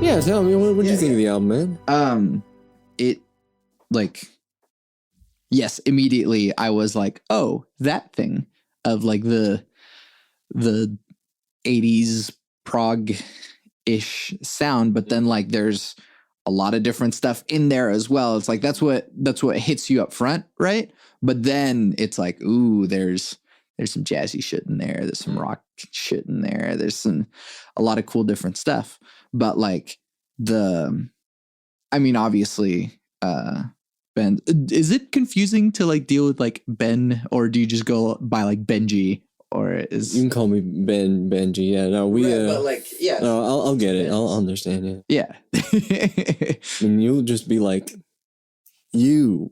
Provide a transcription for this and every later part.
Yeah, tell me, what do you think of the album, man? It, like, yes, immediately I was like, oh, that thing of like the 80s prog-ish sound, but then like there's a lot of different stuff in there as well. It's like that's what hits you up front, right? But then it's like, ooh, there's some jazzy shit in there, there's some rock shit in there, there's a lot of cool different stuff. But like obviously Ben, is it confusing to like deal with like Ben, or do you just go by like Benji? Or is you can call me Benji? Yeah, no, but like, yeah, no, I'll get it. I'll understand it. Yeah, and you'll just be like, you,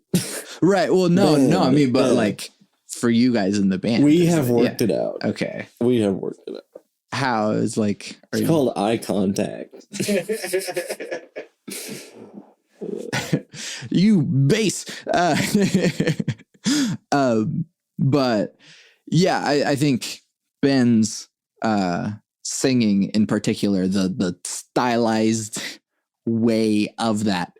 right? Well, no, Ben, I mean, but like for you guys in the band, we have worked it out. Okay, we have worked it out. How is like? It's called eye contact. You bass. But yeah, I think Ben's singing in particular, the stylized way of that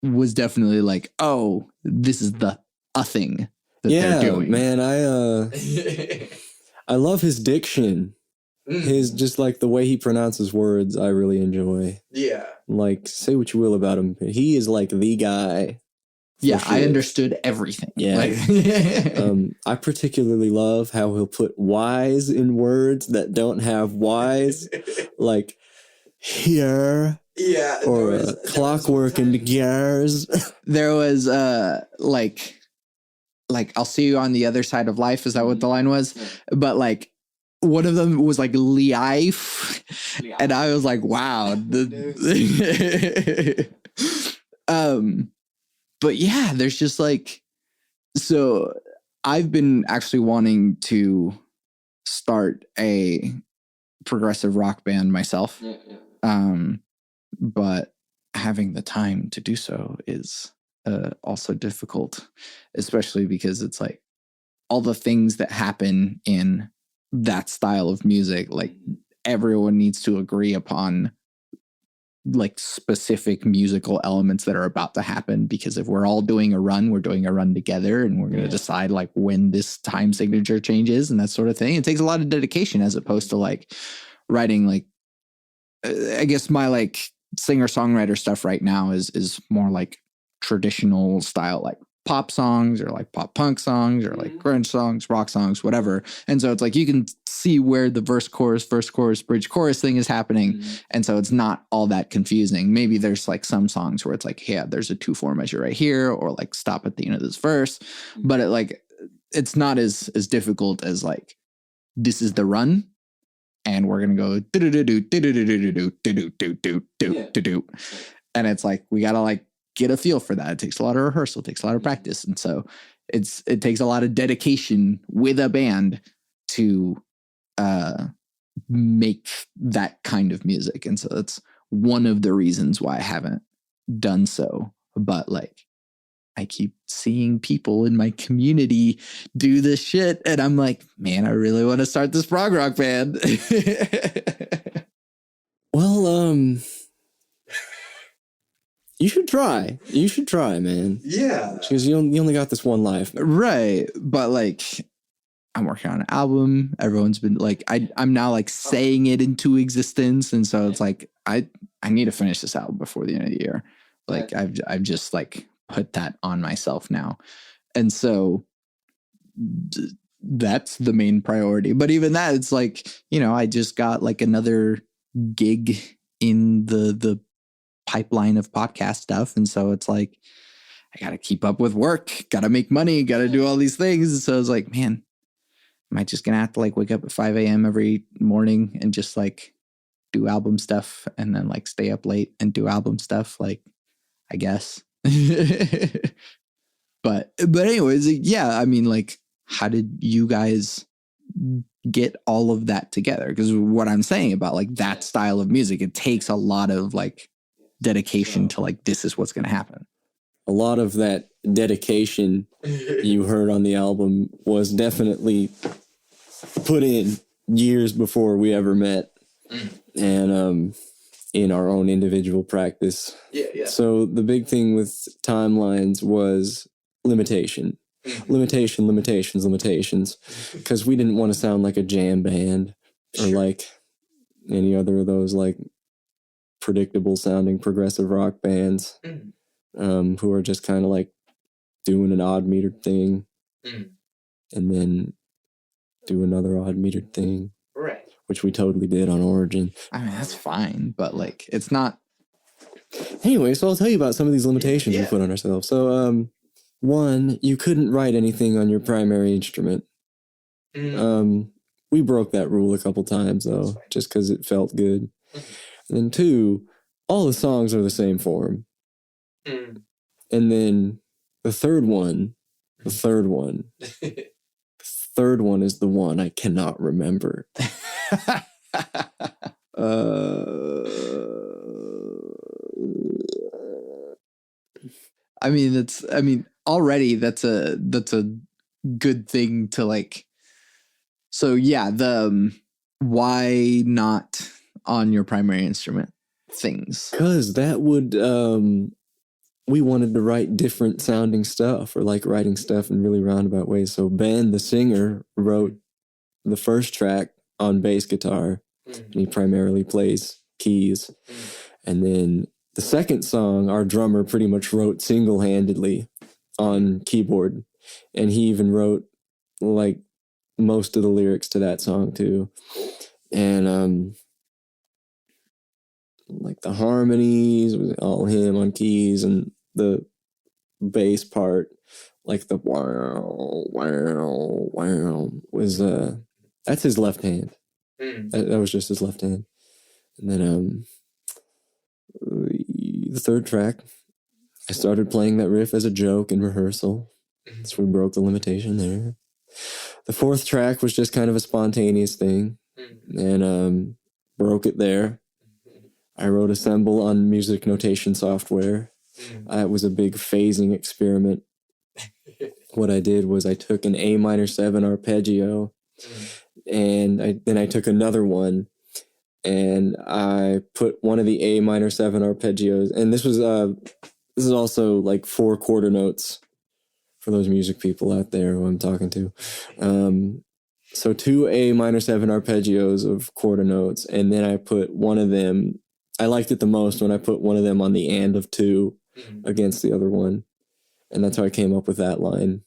was definitely like, oh, this is a thing that they're doing. Man, I love his diction. His just like the way he pronounces words, I really enjoy. Yeah. Like, say what you will about him. He is like the guy. Yeah, sure. I understood everything. Yeah. Like, I particularly love how he'll put Y's in words that don't have Y's. Like, here. Yeah. Or clockwork and gears. There was, like, I'll see you on the other side of life. Is that what the line was? But like, one of them was like life, and I was like, wow. But yeah, there's just like, so I've been actually wanting to start a progressive rock band myself. But having the time to do so is also difficult, especially because it's like all the things that happen in that style of music, like everyone needs to agree upon like specific musical elements that are about to happen, because if we're all doing a run, we're doing a run together, and we're going to decide like when this time signature changes and that sort of thing. It takes a lot of dedication, as opposed to like writing, like I guess my like singer-songwriter stuff right now is more like traditional style, like pop songs or like pop punk songs or like grunge songs, rock songs, whatever. And so it's like you can see where the verse, chorus, bridge, chorus thing is happening. And so it's not all that confusing. Maybe there's like some songs where it's like, yeah, there's a 2/4 measure right here, or like stop at the end of this verse. But it's not as difficult as like, this is the run, and we're gonna go do. And it's like, we gotta like get a feel for that. It takes a lot of rehearsal, it takes a lot of practice. And so it takes a lot of dedication with a band to make that kind of music. And so that's one of the reasons why I haven't done so. But like, I keep seeing people in my community do this shit, and I'm like, man, I really want to start this prog rock band. Well, you should try. Man. Yeah. Because you only got this one life. Right. But like, I'm working on an album. Everyone's been like, I'm now like saying it into existence. And so it's like, I need to finish this album before the end of the year. Like I've just like put that on myself now. And so that's the main priority. But even that, it's like, I just got like another gig in the pipeline of podcast stuff. And so it's like, I got to keep up with work, got to make money, got to do all these things. So I was like, man, am I just going to have to like wake up at 5 a.m. every morning and just like do album stuff, and then like stay up late and do album stuff? Like, I guess. But anyways, yeah, I mean, like, how did you guys get all of that together? Because what I'm saying about like that style of music, it takes a lot of like dedication to like, this is what's going to happen. A lot of that dedication you heard on the album was definitely put in years before we ever met. And in our own individual practice. Yeah. So the big thing with timelines was limitation. Limitations. Because we didn't want to sound like a jam band or like any other of those like predictable sounding progressive rock bands who are just kind of like doing an odd metered thing and then do another odd metered thing. Right. Which we totally did on Origin. I mean, that's fine, but like, it's not. Anyway, so I'll tell you about some of these limitations we put on ourselves. So, one, you couldn't write anything on your primary instrument. We broke that rule a couple times, though, just because it felt good. And then two, all the songs are the same form. And then the third one is the one I cannot remember. Already that's a good thing to like. So yeah, the why not on your primary instrument things? Because that would we wanted to write different sounding stuff, or like writing stuff in really roundabout ways. So Ben, the singer, wrote the first track on bass guitar, and he primarily plays keys. And then the second song, our drummer pretty much wrote single-handedly on keyboard. And he even wrote like most of the lyrics to that song too. And like the harmonies was all him on keys, and the bass part, like the wow was that's his left hand. That was just his left hand. And then the third track, I started playing that riff as a joke in rehearsal. So we broke the limitation there. The fourth track was just kind of a spontaneous thing, and broke it there. I wrote Assemble on music notation software. It was a big phasing experiment. What I did was I took an A minor 7 arpeggio, and then I took another one, and I put one of the A minor 7 arpeggios, and this is also like 4 quarter notes for those music people out there who I'm talking to. So 2 A minor 7 arpeggios of quarter notes, and then I put one of them. I liked it the most when I put one of them on the and of 2 against the other one, and that's how I came up with that line.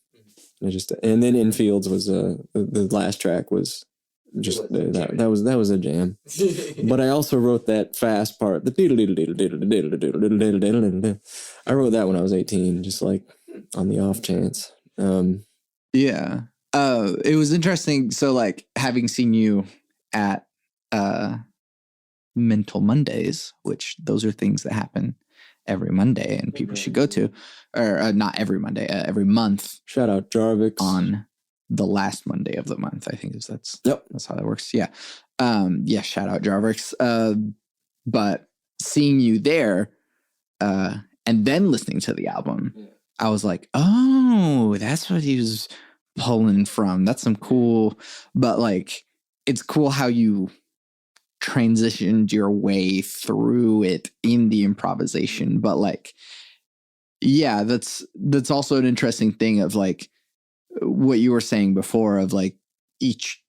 And then Infields was the last track was just that was a jam. But I also wrote that fast part. I wrote that when I was 18, just like on the off chance. Yeah. It was interesting. So like having seen you at Mental Mondays, which those are things that happen every Monday and people should go to, or not every Monday, every month. Shout out Jarvix on the last Monday of the month. I think that's how that works. Yeah. Shout out Jarvix. But seeing you there, and then listening to the album, I was like, oh, that's what he was pulling from. That's some cool, but like, it's cool how you transitioned your way through it in the improvisation. But like, yeah, that's also an interesting thing of like what you were saying before of like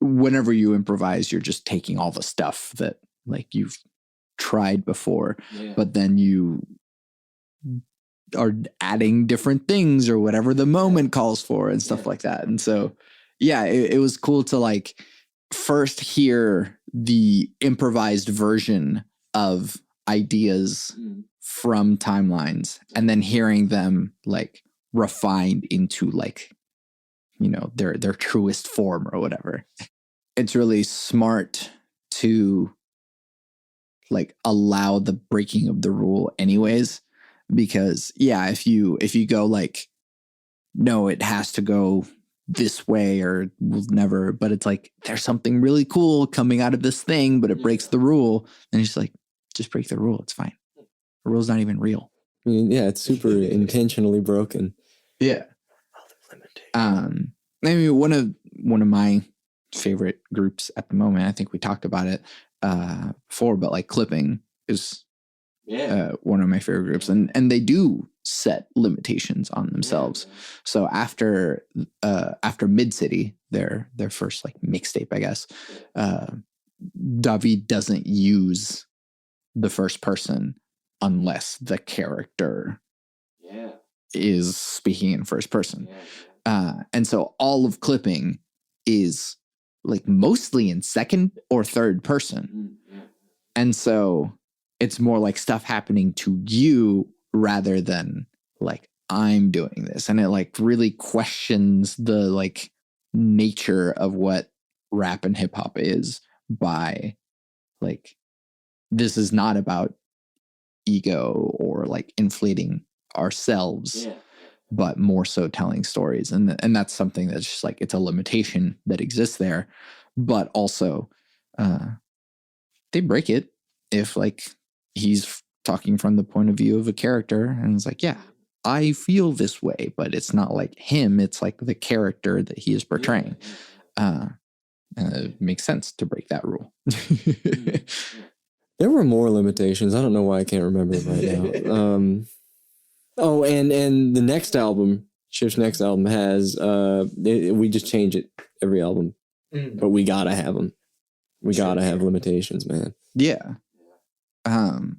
whenever you improvise, you're just taking all the stuff that like you've tried before, but then you are adding different things or whatever the moment calls for and stuff like that. And so, yeah, it was cool to like first hear the improvised version of ideas from timelines and then hearing them like refined into like, you know, their truest form or whatever. It's really smart to like allow the breaking of the rule anyways, because if you go like, no, it has to go this way or will never, but it's like there's something really cool coming out of this thing, but it breaks the rule, and it's like, just break the rule, it's fine. The rule's not even real. I mean, yeah, it's super intentionally broken. Yeah. I mean, one of my favorite groups at the moment, I think we talked about it before, but like Clipping is one of my favorite groups, and they do set limitations on themselves. So after Mid City, their first like mixtape, I guess, David doesn't use the first person unless the character is speaking in first person. And so all of clipping is like mostly in second or third person. And so it's more like stuff happening to you rather than like I'm doing this. And it like really questions the like nature of what rap and hip hop is by like, this is not about ego or like inflating ourselves, but more so telling stories. And that's something that's just like, it's a limitation that exists there, but also they break it if like he's talking from the point of view of a character and it's like, yeah, I feel this way, but it's not like him. It's like the character that he is portraying. It makes sense to break that rule. There were more limitations. I don't know why I can't remember it right now. Oh, and the next album, Shift's next album has, we just change it every album, but we gotta have them. We gotta have limitations, man. Yeah.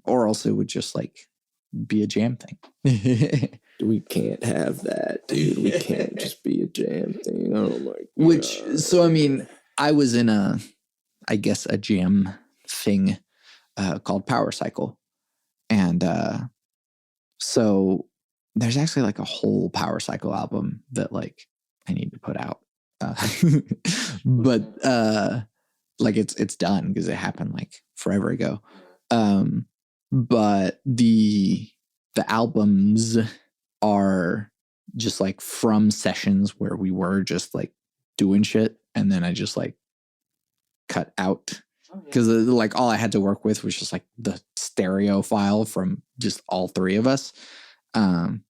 Or else it would just like be a jam thing. We can't have that, dude. We can't just be a jam thing. Oh my God. So I mean, I was in a jam thing called Power Cycle. And so there's actually like a whole Power Cycle album that like I need to put out. But like it's done because it happened like forever ago. But the albums are just like from sessions where we were just like doing shit, and then I just like cut out because like all I had to work with was just like the stereo file from just all three of us. And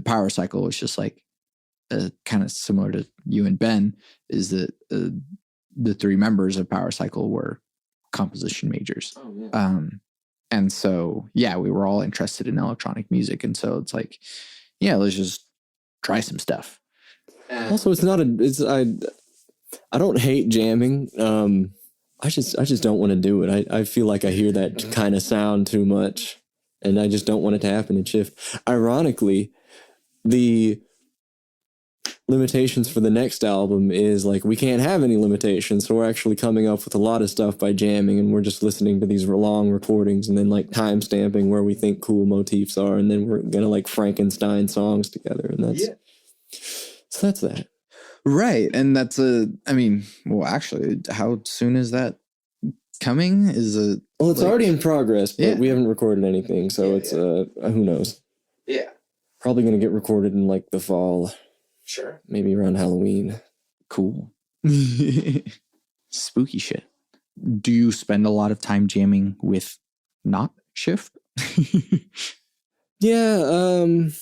Power Cycle was just like kind of similar to you and Ben, is that the three members of Power Cycle were composition majors. And so, yeah, we were all interested in electronic music. And so it's like, yeah, let's just try some stuff. Also, I don't hate jamming. I just don't want to do it. I feel like I hear that kind of sound too much, and I just don't want it to happen in Shift. Ironically, the limitations for the next album is like we can't have any limitations, so we're actually coming up with a lot of stuff by jamming, and we're just listening to these long recordings and then like time stamping where we think cool motifs are, and then we're gonna like Frankenstein songs together, and so that's that. Right. And that's actually, how soon is that coming? It's already in progress, but we haven't recorded anything, so it's who knows. Yeah, probably gonna get recorded in like the fall. Sure. Maybe around Halloween. Cool. Spooky shit. Do you spend a lot of time jamming with not Shift? I'm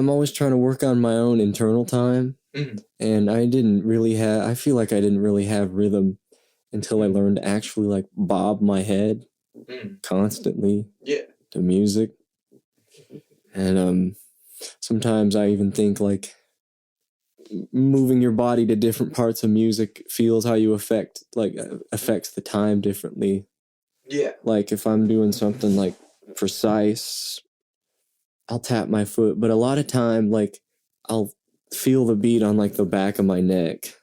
always trying to work on my own internal time. And I feel like I didn't really have rhythm until I learned to actually like bob my head constantly to music. And sometimes I even think like moving your body to different parts of music feels how you affects the time differently. Yeah. Like if I'm doing something like precise, I'll tap my foot, but a lot of time like I'll feel the beat on like the back of my neck,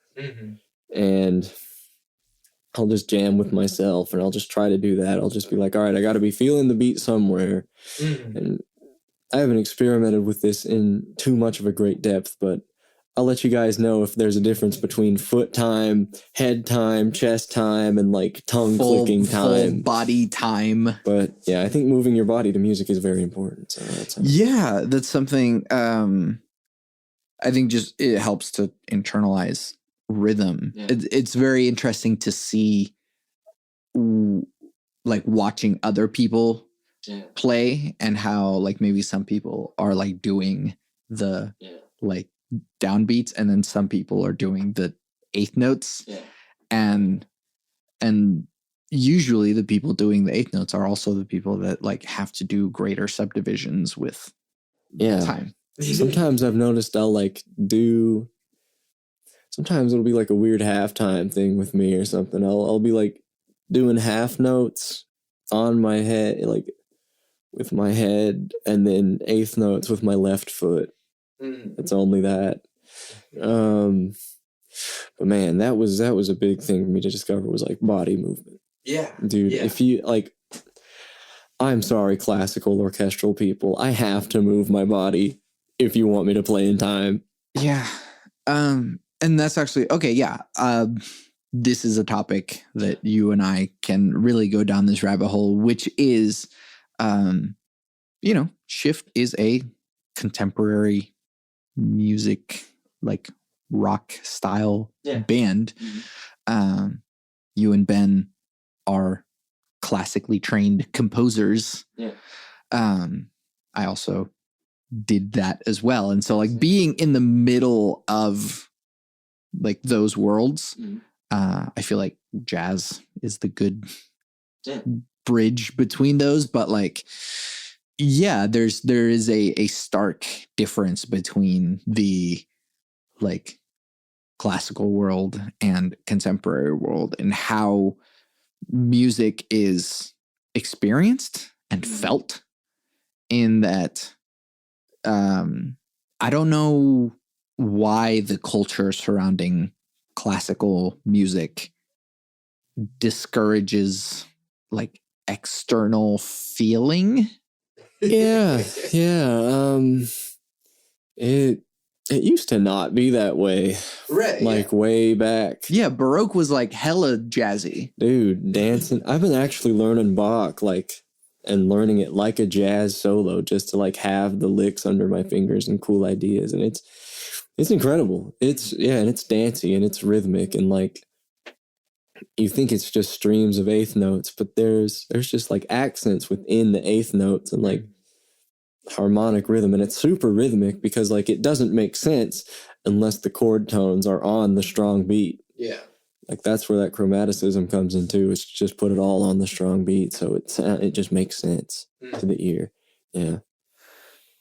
and I'll just jam with myself, and I'll just try to do that. I'll just be like, all right, I got to be feeling the beat somewhere. And I haven't experimented with this in too much of a great depth, but I'll let you guys know if there's a difference between foot time, head time, chest time, and like tongue clicking time. Full body time. But yeah, I think moving your body to music is very important. So that's something I think just it helps to internalize rhythm. Yeah. It's very interesting to see like watching other people play and how like maybe some people are like doing the like downbeats, and then some people are doing the eighth notes, and usually the people doing the eighth notes are also the people that like have to do greater subdivisions with time. Sometimes I've noticed I'll like do, sometimes it'll be like a weird halftime thing with me or something. I'll be like doing half notes on my head, like with my head, and then eighth notes with my left foot. It's only that. But man, that was a big thing for me to discover, was like body movement. Yeah. Dude, if you like, I'm sorry, classical orchestral people, I have to move my body if you want me to play in time. Yeah. And that's actually, okay, yeah. This is a topic that you and I can really go down this rabbit hole, which is, SHIFT is a contemporary music, like rock style band. You and Ben are classically trained composers. I also did that as well. And so like being in the middle of like those worlds, I feel like jazz is the good bridge between those. But like, yeah, there is a stark difference between the like classical world and contemporary world, and how music is experienced and felt. In that, I don't know why the culture surrounding classical music discourages like external feeling. Yeah. It used to not be that way. Right. Like way back. Yeah, Baroque was like hella jazzy. Dude, dancing. I've been actually learning Bach, like, and learning it like a jazz solo, just to like have the licks under my fingers and cool ideas. And it's incredible. And it's dancey and it's rhythmic, and like, you think it's just streams of eighth notes, but there's just like accents within the eighth notes and like harmonic rhythm, and it's super rhythmic because like it doesn't make sense unless the chord tones are on the strong beat. Yeah. Like that's where that chromaticism comes into. It's just put it all on the strong beat, so it just makes sense to the ear.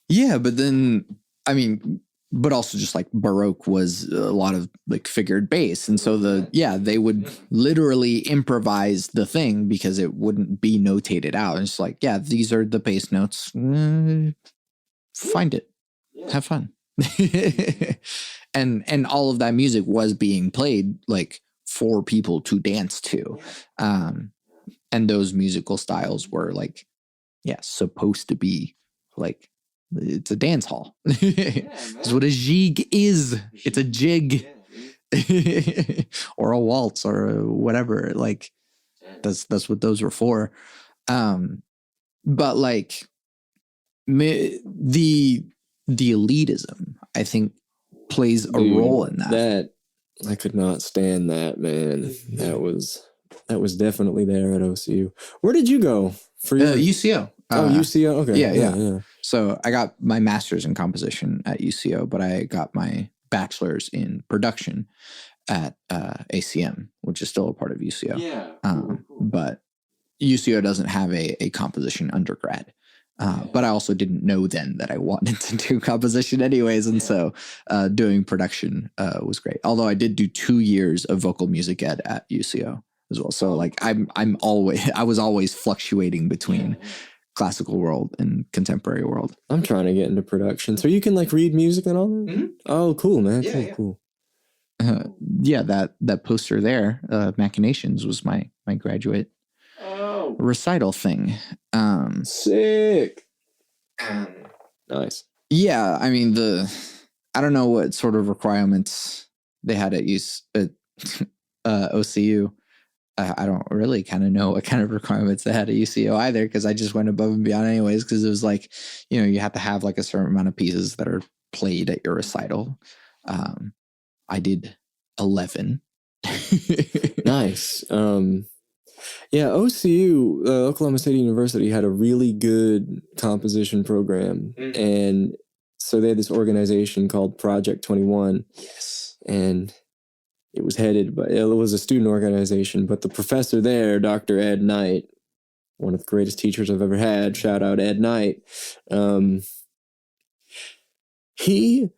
Yeah, but then I mean, but also just like Baroque was a lot of like figured bass, and so they would literally improvise the thing because it wouldn't be notated out. And it's like, yeah, these are the bass notes. Find it, have fun. and all of that music was being played like for people to dance to, and those musical styles were like, supposed to be like, it's a dance hall. It's what a jig is. It's a jig. Or a waltz or whatever. Like that's what those were for. But like the elitism, I think, plays a role in that. That I could not stand that, man. That was definitely there at OCU. Where did you go for your UCO? UCO. Okay. Yeah. So I got my master's in composition at UCO, but I got my bachelor's in production at ACM, which is still a part of UCO. Yeah. Cool. But UCO doesn't have a composition undergrad. But I also didn't know then that I wanted to do composition anyways. And so doing production was great. Although I did do 2 years of vocal music ed at UCO as well. So like I was always fluctuating between classical world and contemporary world. I'm trying to get into production. So you can like read music and all that? Mm-hmm. Oh, cool, man. Cool. That poster there, Machinations, was my graduate recital thing. Sick. Nice. Yeah, I mean I don't know what sort of requirements they had at OCU. I don't really kind of know what kind of requirements they had at UCO either, because I just went above and beyond anyways, because it was like, you have to have like a certain amount of pieces that are played at your recital. I did 11. Nice. Yeah, OCU, Oklahoma State University, had a really good composition program. And so they had this organization called Project 21. Yes. And it was a student organization, but the professor there, Dr. Ed Knight, one of the greatest teachers I've ever had, shout out Ed Knight, he,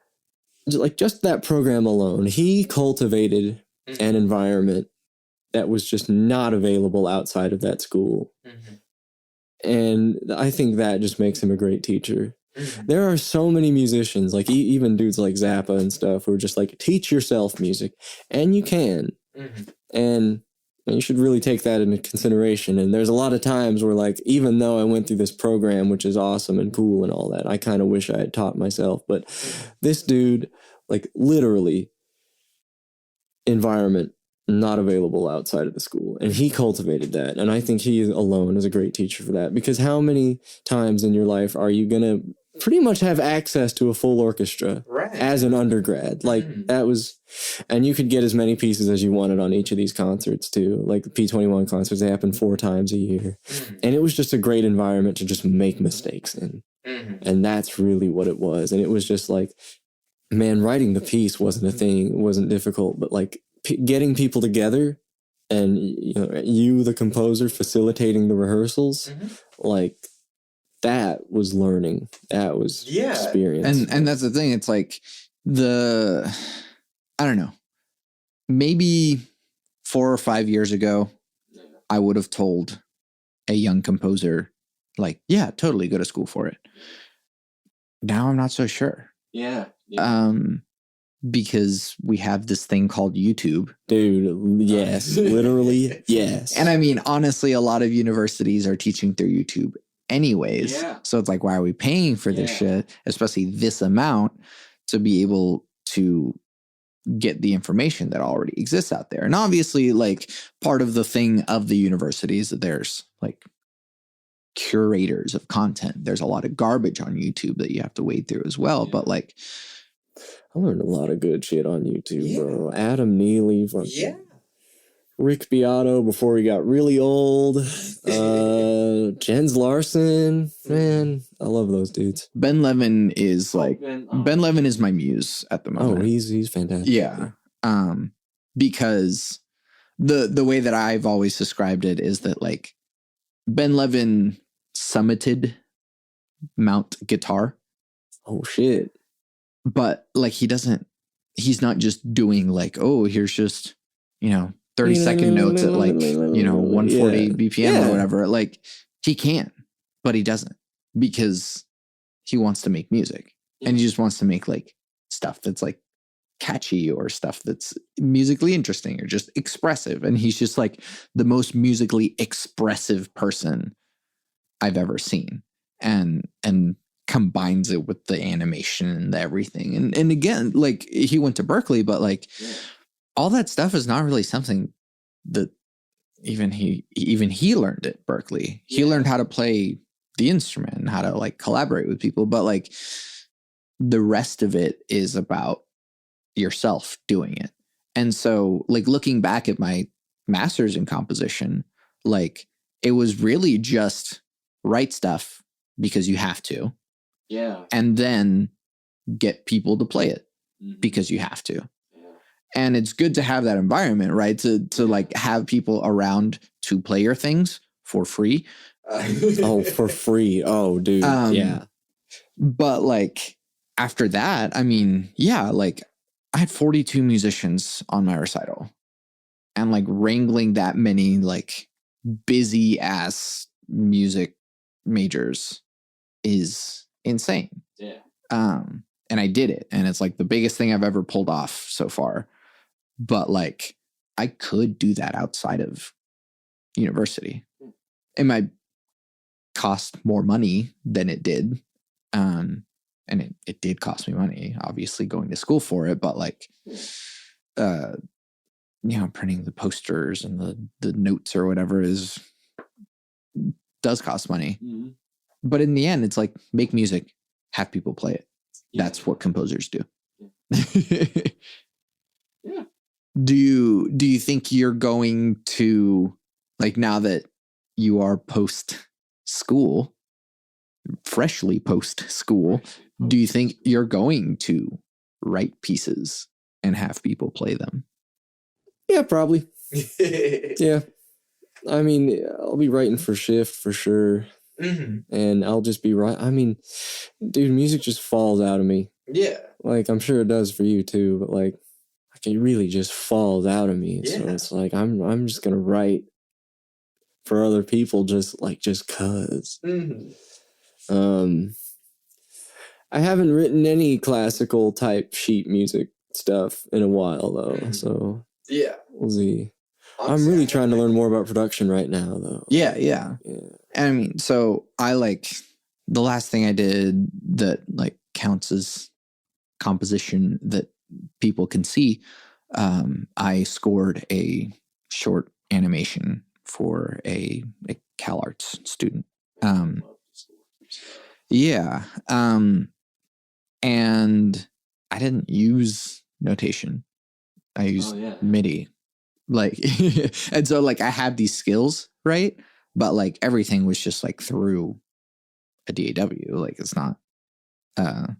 like, just that program alone, he cultivated an environment that was just not available outside of that school. And I think that just makes him a great teacher. There are so many musicians, like even dudes like Zappa and stuff, who are just like, teach yourself music, and you can. And you should really take that into consideration. And there's a lot of times where, like, even though I went through this program, which is awesome and cool and all that, I kind of wish I had taught myself. But this dude, like, literally, environment not available outside of the school, and he cultivated that. And I think he alone is a great teacher for that, because how many times in your life are you gonna pretty much have access to a full orchestra as an undergrad? Like, that was, and you could get as many pieces as you wanted on each of these concerts too. Like the P21 concerts, they happen 4 times a year, and it was just a great environment to just make mistakes in. And that's really what it was. And it was just like, man, writing the piece wasn't a thing, it wasn't difficult, but like getting people together, and you, the composer, facilitating the rehearsals, like, that was learning. That was experience. And that's the thing. It's like I don't know, maybe 4 or 5 years ago, I would have told a young composer, like, yeah, totally go to school for it. Now I'm not so sure. Because we have this thing called YouTube. Dude, yes. Literally, yes. And I mean, honestly, a lot of universities are teaching through YouTube anyways. So it's like, why are we paying for this shit, especially this amount, to be able to get the information that already exists out there? And obviously, like, part of the thing of the university is that there's, like, curators of content. There's a lot of garbage on YouTube that you have to wade through as well. But, like, I learned a lot of good shit on YouTube, bro. Adam Neely, Rick Beato before he got really old, Jens Larson, man, I love those dudes. Ben Levin is Ben Levin is my muse at the moment. Oh, he's fantastic. Yeah, because the way that I've always described it is that, like, Ben Levin summited Mount Guitar. Oh shit. But, like, he's not just doing, like, oh, here's just, 30-second notes at, like, 140 BPM or whatever. Like, he can, but he doesn't, because he wants to make music, and he just wants to make, like, stuff that's, like, catchy, or stuff that's musically interesting, or just expressive. And he's just, like, the most musically expressive person I've ever seen. And combines it with the animation and everything. And again, like, he went to Berkeley, but, like, all that stuff is not really something that even he learned at Berkeley. He learned how to play the instrument and how to, like, collaborate with people. But, like, the rest of it is about yourself doing it. And so, like, looking back at my master's in composition, like, it was really just write stuff because you have to. And then get people to play it because you have to. And it's good to have that environment, right? To like, have people around to play your things for free. Oh, for free. Oh, dude. But, like, after that, I mean, like, I had 42 musicians on my recital, and, like, wrangling that many, like, busy ass music majors is insane. And I did it, and it's, like, the biggest thing I've ever pulled off so far. But, like, I could do that outside of university. It might cost more money than it did. And it did cost me money, obviously, going to school for it. But, like, printing the posters and the notes or whatever does cost money. But in the end, it's like, make music, have people play it. That's what composers do. Do you think you're going to, like, now that you are freshly post school, do you think you're going to write pieces and have people play them? Yeah, probably. Yeah. I mean, I'll be writing for Shift for sure. And I'll just be I mean, dude, music just falls out of me. Yeah. Like, I'm sure it does for you too, but like it really just falls out of me. Yeah. So it's like I'm just gonna write for other people just cause. I haven't written any classical type sheet music stuff in a while though. So yeah, we'll see. I'm really trying to learn more about production right now though. Yeah. I mean, so I the last thing I did that like counts as composition that people can see. I scored a short animation for a CalArts student. Yeah. And I didn't use notation. I used MIDI. Like, and so like I had these skills, right? But like everything was just like through a DAW. Like it's not, and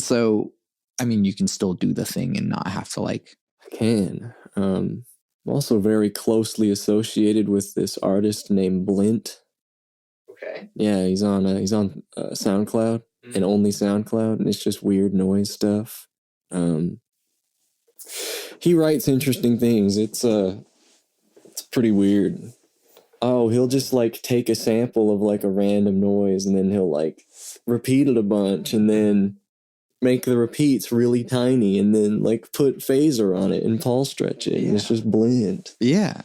so, I mean, you can still do the thing and not have to like. I can. I'm also very closely associated with this artist named Blint. Okay. Yeah, he's on SoundCloud and only SoundCloud, and it's just weird noise stuff. He writes interesting things. It's pretty weird. Oh, he'll just like take a sample of like a random noise and then he'll like repeat it a bunch and then make the repeats really tiny and then like put phaser on it and pulse stretch it. And it's just Blint. Yeah.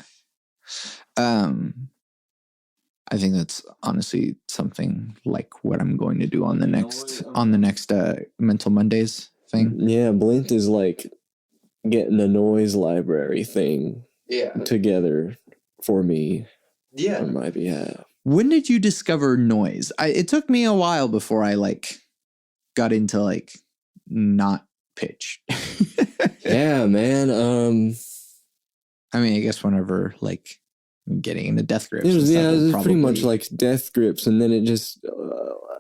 I think that's honestly something like what I'm going to do on the next Mental Mondays thing. Yeah, Blint is like getting a noise library thing together for me. Yeah. On my behalf. When did you discover noise? It took me a while before I like got into like not pitch. Yeah, man. I mean, I guess whenever like getting into death grips. It was pretty much like death grips, and then it just,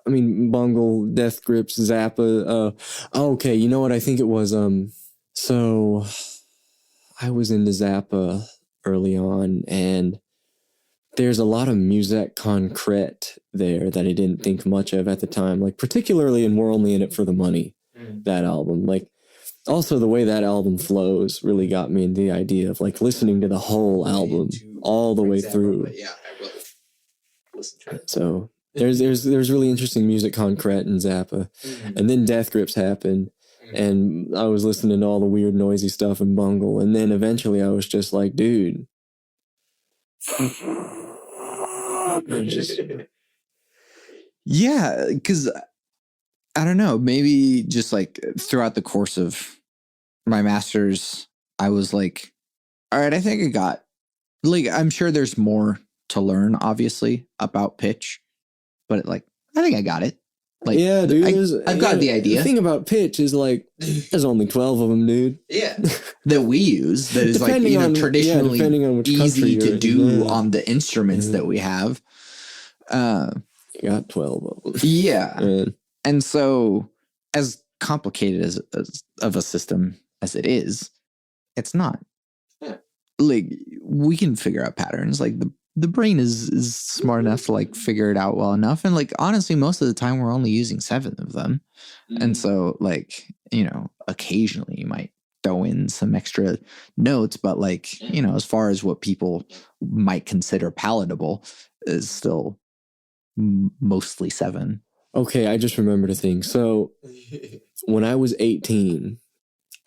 bungle, death grips, Zappa. Okay, you know what? I think it was. So I was into Zappa early on, and there's a lot of musique concrète there that I didn't think much of at the time, like particularly in We're Only in It for the Money, that album. Like, also the way that album flows really got me into the idea of like listening to the whole album all the way through. Yeah, I will listen to it. So there's really interesting musique concrète in Zappa, and then Death Grips happened, and I was listening to all the weird noisy stuff in Bungle, and then eventually I was just like, dude. Yeah, because I don't know, maybe just like throughout the course of my master's, I was like, all right, I think I got, like, I'm sure there's more to learn, obviously, about pitch, but like, I think I got it. Like, yeah, dude, I've got the idea. The thing about pitch is like, there's only 12 of them, dude. Yeah. That we use, that is like, you know, traditionally easy to do on the instruments that we have. You got 12 of them. Yeah. Man. And so, as complicated as of a system as it is, it's not. Yeah. Like, we can figure out patterns. Like, the brain is smart enough to like figure it out well enough. And like, honestly, most of the time we're only using 7 of them. And so like, you know, occasionally you might throw in some extra notes, but like, you know, as far as what people might consider palatable is still mostly 7. Okay, I just remembered a thing. So when I was 18,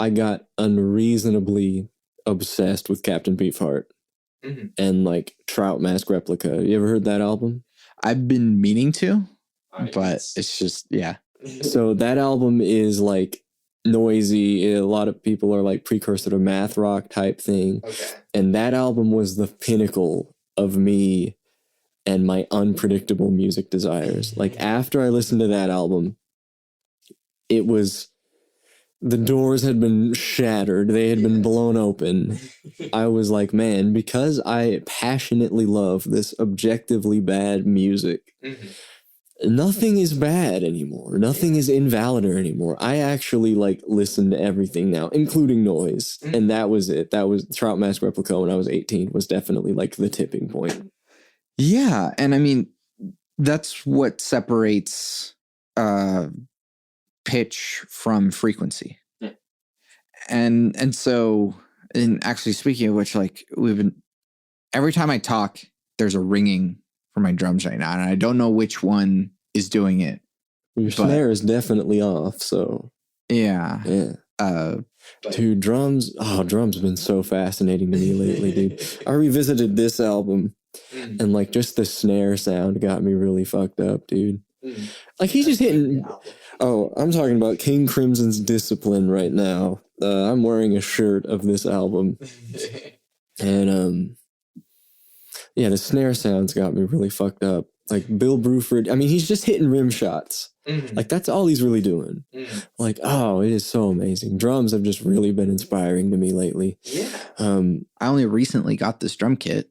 I got unreasonably obsessed with Captain Beefheart and like Trout Mask Replica. You ever heard that album? I've been meaning to, but it's just, yeah. So that album is like noisy. A lot of people are like precursor to math rock type thing. Okay. And that album was the pinnacle of me and my unpredictable music desires. Like after I listened to that album, it was, the doors had been shattered. They had been blown open. I was like, man, because I passionately love this objectively bad music, nothing is bad anymore. Nothing is invalid anymore. I actually like listen to everything now, including noise. And that was it. That was Trout Mask Replica when I was 18 was definitely like the tipping point. Yeah. And I mean, that's what separates pitch from frequency. Yeah. And so, and actually speaking of which, like every time I talk, there's a ringing for my drums right now, and I don't know which one is doing it. Your snare is definitely off, so yeah. Dude, drums have been so fascinating to me lately, dude. I revisited this album, and like just the snare sound got me really fucked up, dude. Like he's just hitting. Oh, I'm talking about King Crimson's Discipline right now. I'm wearing a shirt of this album, and yeah, the snare sounds got me really fucked up. Like Bill Bruford, I mean, he's just hitting rim shots. Like that's all he's really doing. Like, oh, it is so amazing. Drums have just really been inspiring to me lately. Yeah. I only recently got this drum kit,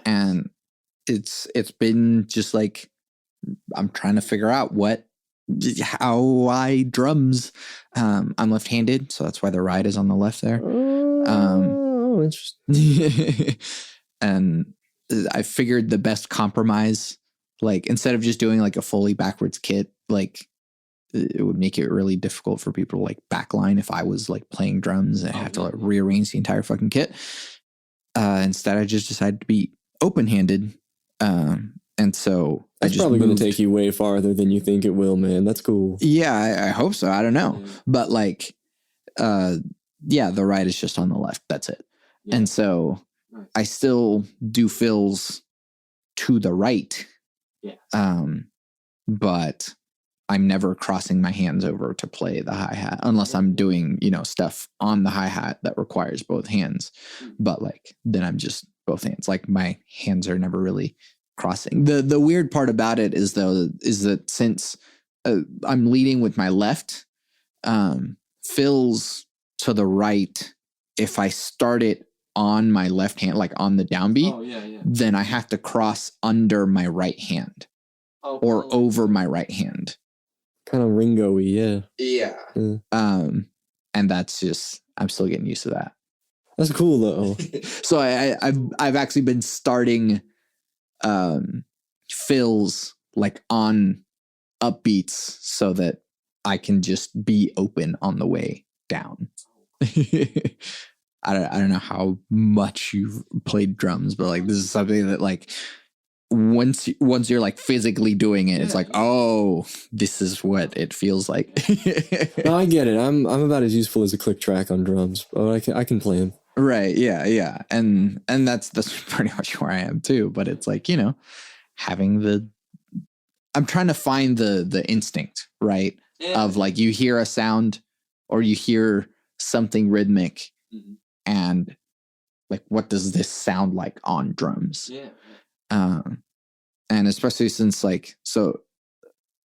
and it's been just like I'm trying to figure out how I drums. I'm left-handed, so that's why the ride is on the left there. Oh, interesting. And I figured the best compromise, like instead of just doing like a fully backwards kit, like it would make it really difficult for people to like backline if I was like playing drums and have to like rearrange the entire fucking kit. Instead, I just decided to be open-handed. And so that's probably going to take you way farther than you think it will, man. That's cool. Yeah, I hope so. I don't know. But like, yeah, the right is just on the left. That's it. Yeah. And so I still do fills to the right. Yeah. But I'm never crossing my hands over to play the hi-hat unless I'm doing, stuff on the hi-hat that requires both hands. But like, then I'm just both hands. Like my hands are never really crossing. The weird part about it is that since I'm leading with my left, fills to the right, if I start it on my left hand, like on the downbeat, then I have to cross under my right hand or over my right hand. Kind of Ringo-y, yeah. And that's just, I'm still getting used to that. That's cool though. So I've actually been starting fills like on upbeats so that I can just be open on the way down. I don't know how much you've played drums, but like this is something that like once you're like physically doing it, it's like, oh, this is what it feels like. No, I get it. I'm about as useful as a click track on drums, but I can play them. Right. Yeah. And that's pretty much where I am too. But it's like, having I'm trying to find the instinct, right? Yeah. Of like, you hear a sound or you hear something rhythmic and like, what does this sound like on drums? Yeah. And especially since like, so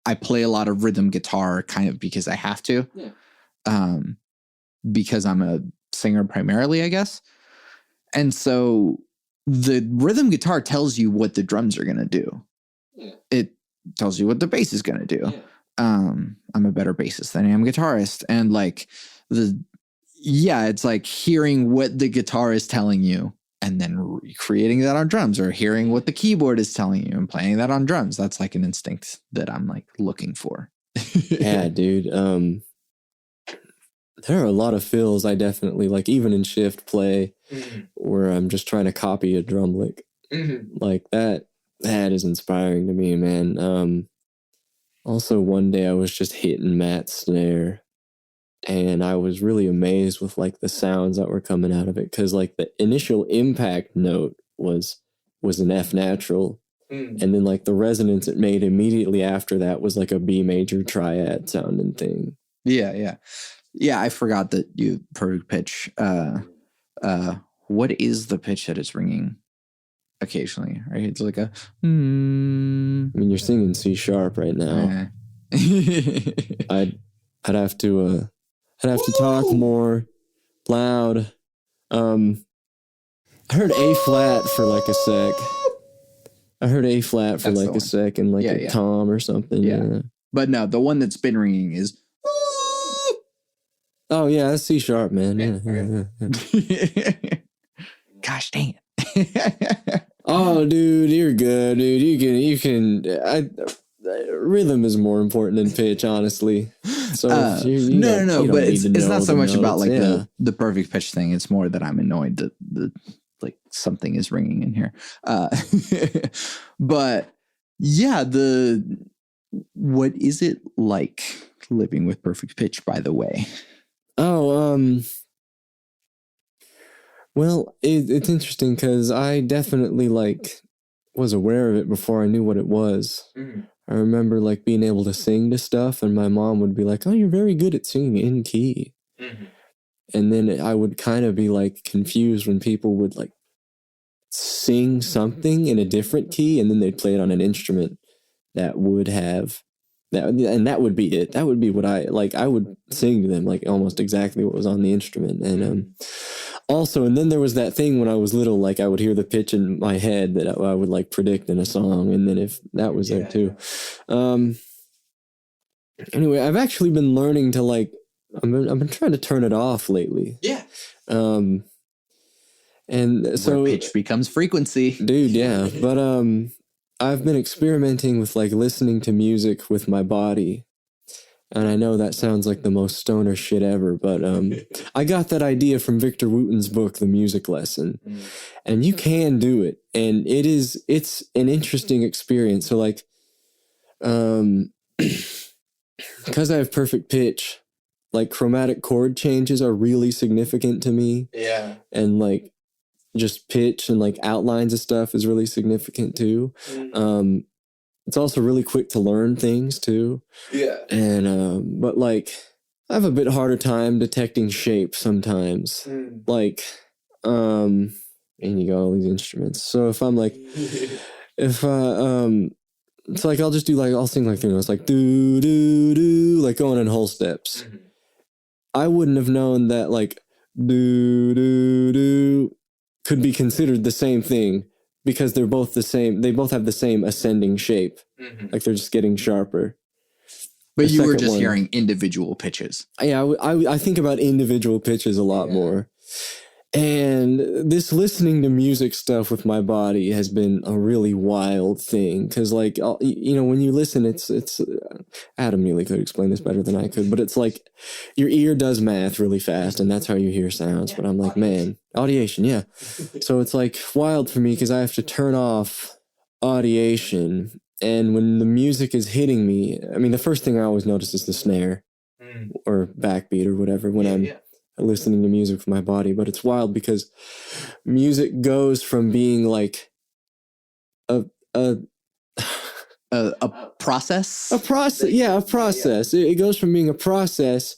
I play a lot of rhythm guitar kind of because I have to, because I'm a singer primarily, I guess. And so the rhythm guitar tells you what the drums are going to do. Yeah. It tells you what the bass is going to do. Yeah. I'm a better bassist than I am guitarist. And like it's like hearing what the guitar is telling you and then recreating that on drums, or hearing what the keyboard is telling you and playing that on drums. That's like an instinct that I'm like looking for. Yeah, dude. There are a lot of fills I definitely like, even in shift play, where I'm just trying to copy a drum lick. Like that is inspiring to me, man. Also, one day I was just hitting Matt's snare, and I was really amazed with like the sounds that were coming out of it, because like the initial impact note was an F natural, and then like the resonance it made immediately after that was like a B major triad sounding thing. Yeah, I forgot that you perfect pitch. What is the pitch that it's ringing occasionally? Right, it's like a. I mean, you're singing C sharp right now. I'd have to talk more loud. I heard A flat for like a sec. I heard A flat for That's like the a second, like a tom or something. Yeah. But no, the one that's been ringing is. Oh yeah, that's C sharp, man. Yeah. Gosh dang it. Oh, dude, you're good, dude. You can. Rhythm is more important than pitch, honestly. So no. But it's not so much about like yeah. the perfect pitch thing. It's more that I'm annoyed that the like something is ringing in here. But yeah, what is it like living with perfect pitch? By the way. Oh, well, it's interesting because I definitely like was aware of it before I knew what it was. I remember like being able to sing to stuff, and my mom would be like, "Oh, you're very good at singing in key." And then I would kind of be like confused when people would like sing something in a different key, and then they'd play it on an instrument that would have that, and that would be it. That would be what I would sing to them like almost exactly what was on the instrument. And also, and then there was that thing when I was little, like I would hear the pitch in my head that I would like predict in a song, and then if that was there too. Anyway, I've actually been learning to like I've been trying to turn it off lately. Yeah. And so where pitch becomes frequency, dude. Yeah, but I've been experimenting with like listening to music with my body. And I know that sounds like the most stoner shit ever, but I got that idea from Victor Wooten's book, The Music Lesson. And you can do it. And it's an interesting experience. So like, because I have perfect pitch, like chromatic chord changes are really significant to me. Yeah. And like just pitch and like outlines of stuff is really significant too. It's also really quick to learn things too. Yeah. And but like I have a bit harder time detecting shape sometimes. Like and you got all these instruments. So if I'm like it's like I'll just do like I'll sing like it's like do do do like going in whole steps. I wouldn't have known that like do do do could be considered the same thing. Because they're both the same, they both have the same ascending shape. Like they're just getting sharper. But you were just hearing individual pitches. Yeah, I think about individual pitches a lot more. And this listening to music stuff with my body has been a really wild thing. Because like, you know, when you listen, it's Adam really could explain this better than I could. But it's like your ear does math really fast. And that's how you hear sounds. But I'm like, man, audiation, yeah. So it's like wild for me because I have to turn off audiation. And when the music is hitting me, I mean, the first thing I always notice is the snare or backbeat or whatever when I'm listening to music with my body. But it's wild because music goes from being like a process. A process. It goes from being a process.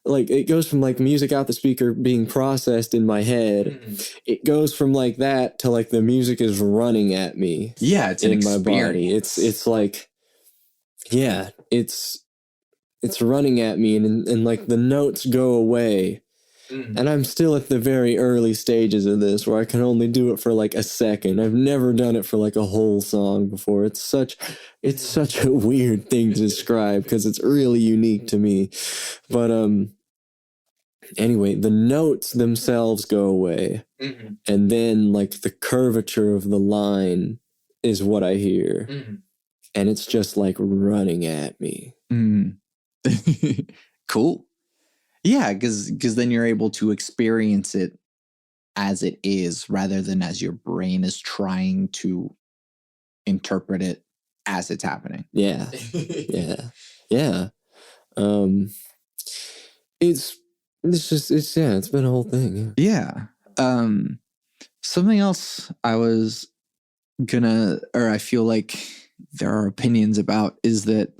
Like it goes from like music out the speaker being processed in my head. It goes from like that to like the music is running at me. Yeah, it's in my body. It's like, yeah, it's running at me, and like the notes go away. And I'm still at the very early stages of this where I can only do it for like a second. I've never done it for like a whole song before. It's such a weird thing to describe because it's really unique to me. But anyway, the notes themselves go away. And then like the curvature of the line is what I hear. And it's just like running at me. Cool. Yeah, because then you're able to experience it as it is rather than as your brain is trying to interpret it as it's happening. Yeah. Yeah. It's been a whole thing. Yeah. Something else I feel like there are opinions about is that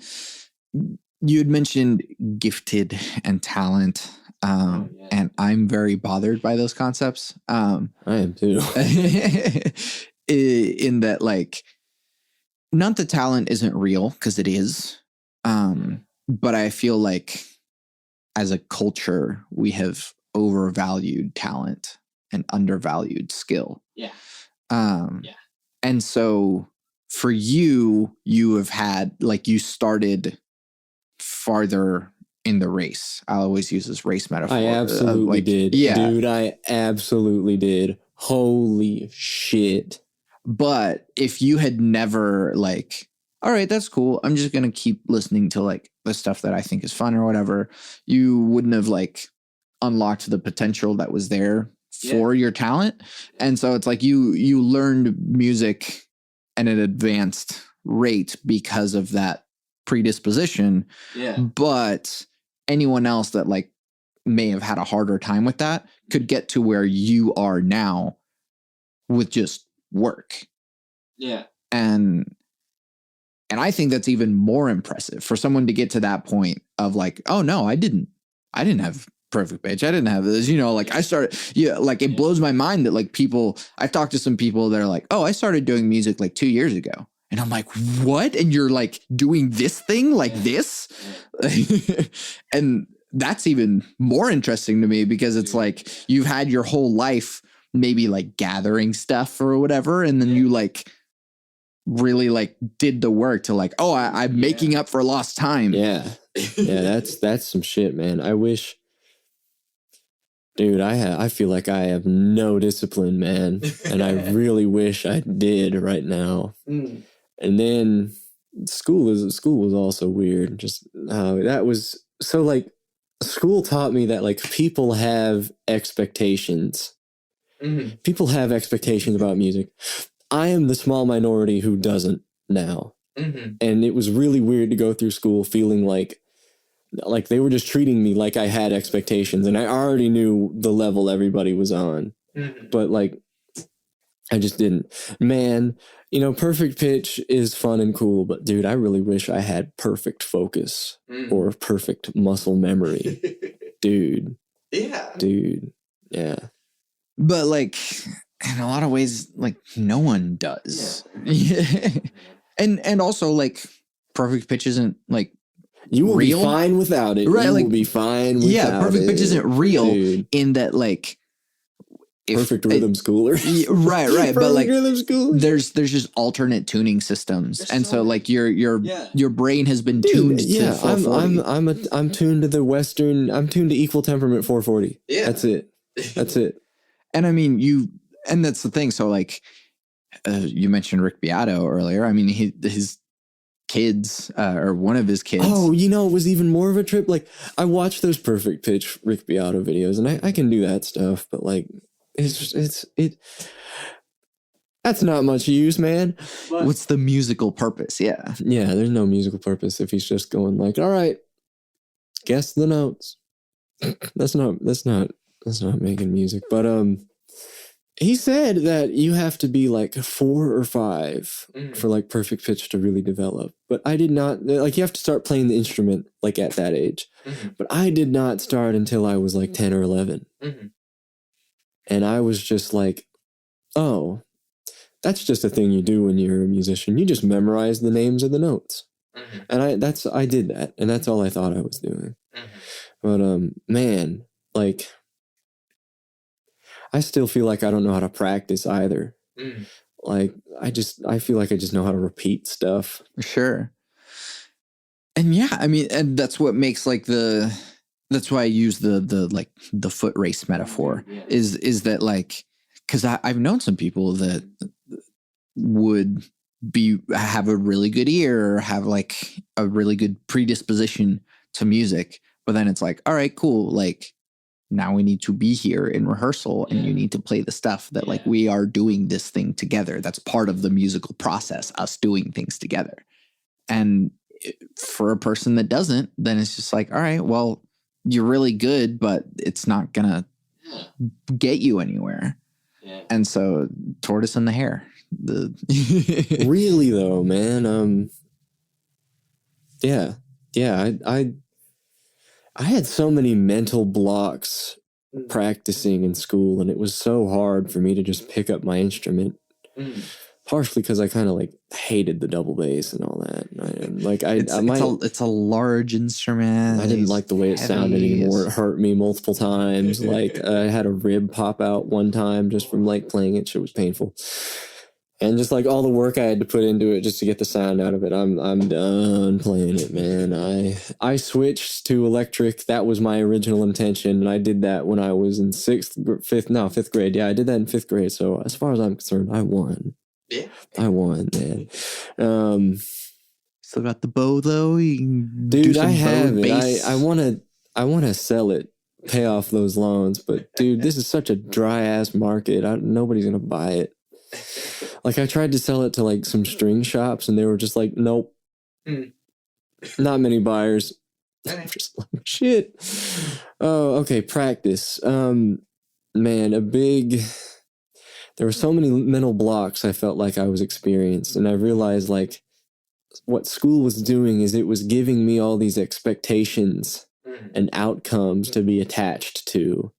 you had mentioned gifted and talent, and I'm very bothered by those concepts. I am too. In that, like, not that talent isn't real, because it is, but I feel like as a culture, we have overvalued talent and undervalued skill. Yeah. And so for you have had, like, you started farther in the race. I always use this race metaphor. I absolutely did. Yeah. Dude, I absolutely did. Holy shit. But if you had never, like, all right, that's cool, I'm just going to keep listening to, like, the stuff that I think is fun or whatever, you wouldn't have, like, unlocked the potential that was there for your talent. And so it's like you learned music at an advanced rate because of that predisposition. Yeah. But anyone else that, like, may have had a harder time with that could get to where you are now with just work. Yeah. And I think that's even more impressive for someone to get to that point of, like, oh no, I didn't have perfect pitch. I didn't have this, like, I started, like, it blows my mind that, like, I've talked to some people that are like, oh, I started doing music like 2 years ago. And I'm like, what? And you're, like, doing this thing like this? And that's even more interesting to me because it's like you've had your whole life maybe, like, gathering stuff or whatever. And then you, like, really, like, did the work to, like, oh, I'm making up for lost time. Yeah. Yeah, that's some shit, man. I wish, dude, I feel like I have no discipline, man. And I really wish I did right now. Mm. And then school was also weird. Just that was so, like, school taught me that, like, people have expectations. Mm-hmm. People have expectations about music. I am the small minority who doesn't now. Mm-hmm. And it was really weird to go through school feeling like they were just treating me like I had expectations, and I already knew the level everybody was on. Mm-hmm. But, like, I just didn't. Man, perfect pitch is fun and cool, but dude, I really wish I had perfect focus or perfect muscle memory. Dude. Yeah. Dude. Yeah. But, like, in a lot of ways, like, no one does. Yeah. And also, like, perfect pitch isn't, like, you will real. Be fine without it. Right, you like, will be fine without it. Yeah, perfect pitch isn't real, dude. In that, like, perfect rhythm schooler. Right. But, like, rhythm schooler. There's just alternate tuning systems. And so, like, your brain has been tuned to 440. I'm tuned to the Western, I'm tuned to equal temperament 440. Yeah. That's it. And I mean, and that's the thing. So, like, you mentioned Rick Beato earlier. I mean, his kids, or one of his kids. Oh, it was even more of a trip. Like, I watched those perfect pitch Rick Beato videos, and I can do that stuff, but, like, that's not much use, man. What's the musical purpose? Yeah. Yeah, there's no musical purpose if he's just going, like, all right, guess the notes. That's not making music. But he said that you have to be, like, 4 or 5 for, like, perfect pitch to really develop. But I did not, like, you have to start playing the instrument, like, at that age. Mm-hmm. But I did not start until I was, like, 10 or 11. Mm-hmm. And I was just like, oh, that's just a thing you do when you're a musician. You just memorize the names of the notes. Mm-hmm. And I did that, and that's all I thought I was doing. Mm-hmm. But man, like, I still feel like I don't know how to practice either. Mm. Like, I feel like I just know how to repeat stuff. Sure. And yeah, I mean, and that's what makes, like, that's why I use the foot race metaphor. Yeah. Is that, like, because I've known some people that would have a really good ear or have, like, a really good predisposition to music, but then it's like, all right, cool, like, now we need to be here in rehearsal, and you need to play the stuff that, like, we are doing this thing together. That's part of the musical process, us doing things together. And for a person that doesn't, then it's just like, all right, well, you're really good, but it's not gonna get you anywhere. Yeah. And so, tortoise and the hare. Really though, man. Yeah. I had so many mental blocks practicing in school, and it was so hard for me to just pick up my instrument. Partially because I kind of, like, hated the double bass and all that. It's a large instrument. I didn't like the way it sounded anymore. It hurt me multiple times. Like, I had a rib pop out one time just from, like, playing it. Shit was painful. And just like all the work I had to put into it just to get the sound out of it, I'm done playing it, man. I switched to electric. That was my original intention, and I did that when I was in fifth grade. Yeah, I did that in fifth grade. So as far as I'm concerned, I won. Yeah. I won, man. Still got the bow though. You can Dude, do some I have bow it. bass. I wanna sell it, pay off those loans, but dude, this is such a dry ass market. Nobody's gonna buy it. Like I tried to sell it to like some string shops, and they were just like, "Nope, not many buyers." I'm just like, shit. Oh, okay. Practice. Man, there were so many mental blocks I felt like I was experienced, and I realized like what school was doing is it was giving me all these expectations and outcomes to be attached to,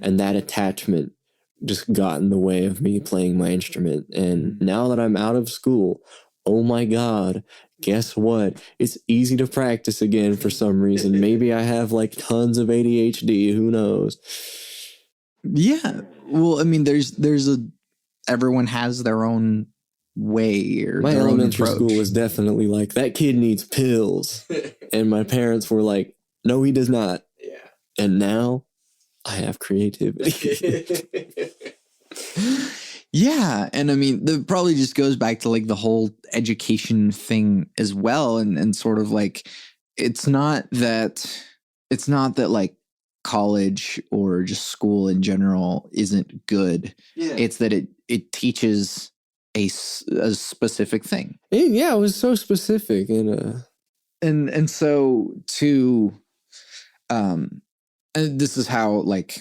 and that attachment just got in the way of me playing my instrument. And now that I'm out of school, oh my God, guess what? It's easy to practice again for some reason. Maybe I have like tons of ADHD. Who knows? Yeah. Well, I mean, everyone has their own way or my their own elementary approach. school was definitely like, that kid needs pills. And my parents were like, no, he does not. Yeah. And now I have creativity. Yeah. And I mean, that probably just goes back to like the whole education thing as well. And sort of like, it's not that like college or just school in general isn't good. Yeah. It's that it teaches a specific thing. Yeah, it was so specific. And so to, and this is how like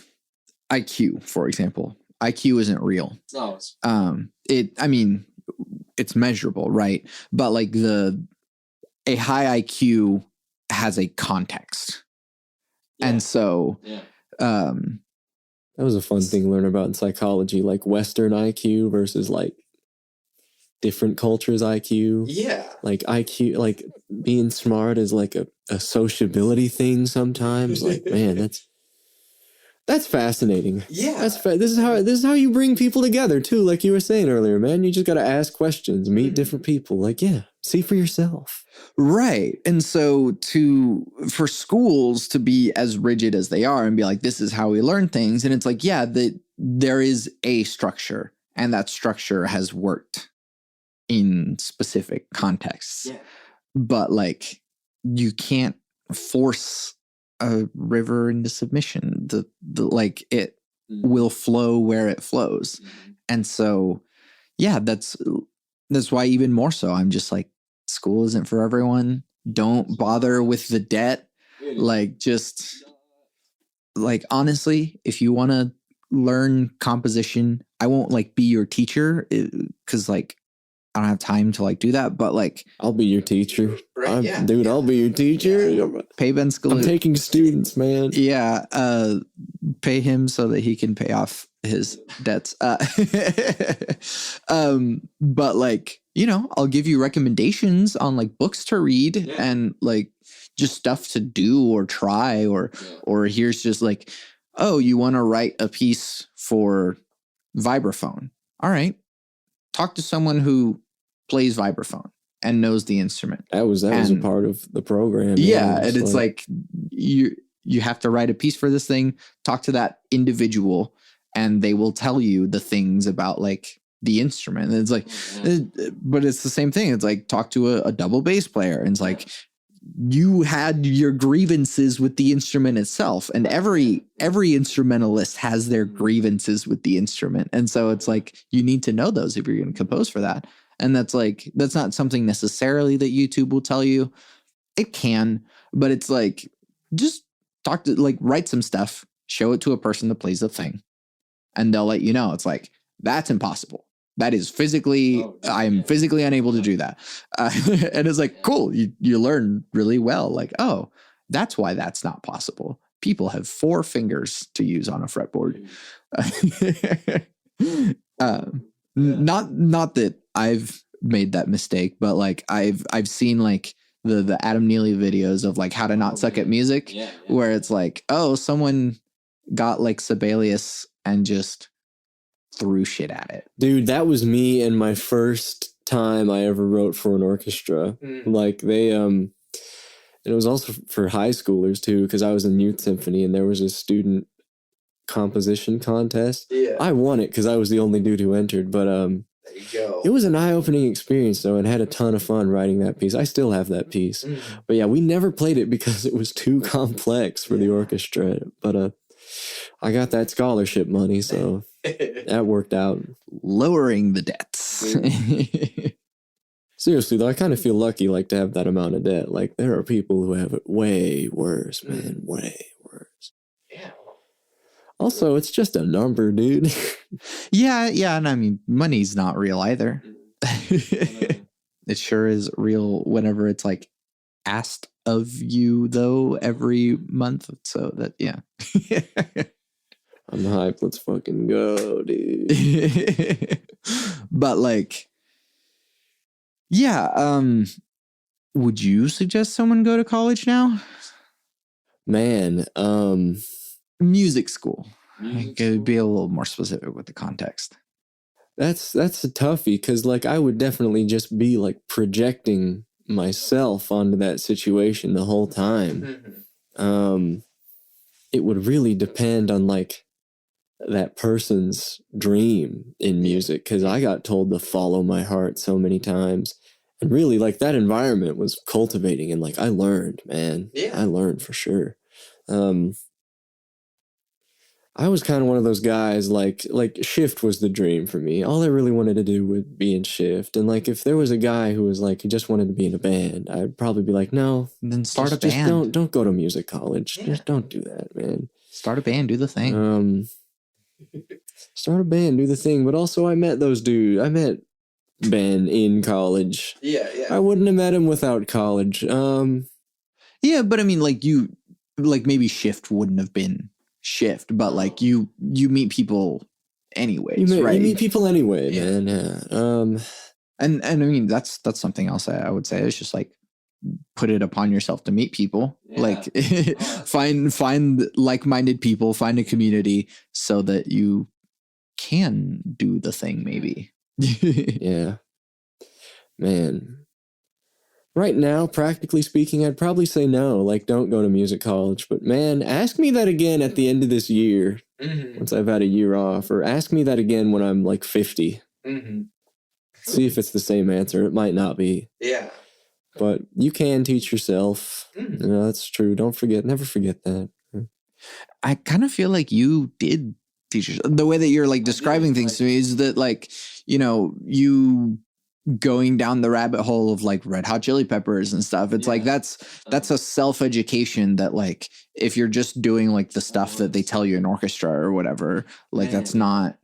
IQ, for example, IQ isn't real. No. I mean, it's measurable, right? But like a high IQ has a context. Yeah. And so, that was a fun thing to learn about in psychology, like Western IQ versus like different cultures' IQ. Yeah. Like IQ, like being smart is like a sociability thing sometimes. Like, man, that's fascinating. Yeah. This is how you bring people together too. Like you were saying earlier, man, you just got to ask questions, meet different people. Like, yeah, see for yourself. Right. And so for schools to be as rigid as they are and be like, this is how we learn things. And it's like, yeah, there is a structure, and that structure has worked in specific contexts. Yeah. But like, you can't force a river into submission. The like it will flow where it flows. And so, yeah, that's why even more so I'm just like, school isn't for everyone. Don't bother with the debt. Like, just like, honestly, if you want to learn composition, I won't like be your teacher because like I don't have time to like do that, but like I'll be your teacher. Right, yeah. Dude, I'll be your teacher. Yeah. Pay Ben Skaloot. I'm taking students, man. Yeah, pay him so that he can pay off his debts. But like, you know, I'll give you recommendations on like books to read and like just stuff to do or try or here's just like, oh, you want to write a piece for vibraphone. All right. Talk to someone who plays vibraphone and knows the instrument. That was a part of the program. Yeah. And it's like you have to write a piece for this thing, talk to that individual, and they will tell you the things about like the instrument. And it's like, but it's the same thing. It's like, talk to a double bass player. And it's like, you had your grievances with the instrument itself, and every instrumentalist has their grievances with the instrument. And so it's like, you need to know those if you're going to compose for that. And that's not something necessarily that YouTube will tell you. It can, but it's like, just write some stuff, show it to a person that plays the thing, and they'll let you know. It's like, that's impossible. That is physically, I'm physically unable to do that. And it's like, cool. You learn really well. Like, oh, that's why that's not possible. People have 4 fingers to use on a fretboard. Not that I've made that mistake, but like I've seen like the Adam Neely videos of like how to not suck at music, where it's like, oh, someone got like Sibelius and just threw shit at it. Dude, that was me and my first time I ever wrote for an orchestra. Like they and it was also for high schoolers too, because I was in youth symphony and there was a student composition contest. Yeah. I won it because I was the only dude who entered, but there you go. It was an eye-opening experience though, and had a ton of fun writing that piece. I still have that piece. But yeah, we never played it because it was too complex for the orchestra. But I got that scholarship money, so that worked out. Lowering the debts. Seriously though, I kind of feel lucky like to have that amount of debt. Like there are people who have it way worse, man, way worse. Yeah. Also, it's just a number, dude. Yeah, and I mean, money's not real either. It sure is real whenever it's like asked of you though every month. So that, yeah. I'm hyped. Let's fucking go, dude. But like, yeah, would you suggest someone go to college now? Man, music school. Could be a little more specific with the context. That's a toughie, because like I would definitely just be like projecting myself onto that situation the whole time. It would really depend on like that person's dream in music, because I got told to follow my heart so many times, and really like that environment was cultivating, and like I learned, man. I learned for sure. I was kind of one of those guys, like SHIFT was the dream for me. All I really wanted to do would be in SHIFT. And like, if there was a guy who was like, he just wanted to be in a band, I'd probably be like, no. Then start a band. Just don't go to music college. Yeah. Just don't do that, man. Start a band, do the thing. Start a band, do the thing. But also I met those dudes. I met Ben in college. Yeah. I wouldn't have met him without college. Yeah, but I mean, like maybe SHIFT wouldn't have been SHIFT, but like you meet people anyways, right? You meet people anyway, man. Yeah. And I mean that's something else I would say. It's just like put it upon yourself to meet people. Yeah. Like find like-minded people, find a community so that you can do the thing maybe. Yeah. Man. Right now, practically speaking, I'd probably say no. Like, don't go to music college. But man, ask me that again at the end of this year, once I've had a year off, or ask me that again when I'm like 50. See if it's the same answer. It might not be. Yeah. But you can teach yourself. You know, that's true. Never forget that. I kind of feel like you did teach yourself. The way that you're like describing things to me is that like, you know, you going down the rabbit hole of like Red Hot Chili Peppers and stuff. It's like that's a self-education that like if you're just doing like the stuff that they tell you in orchestra or whatever, like that's not.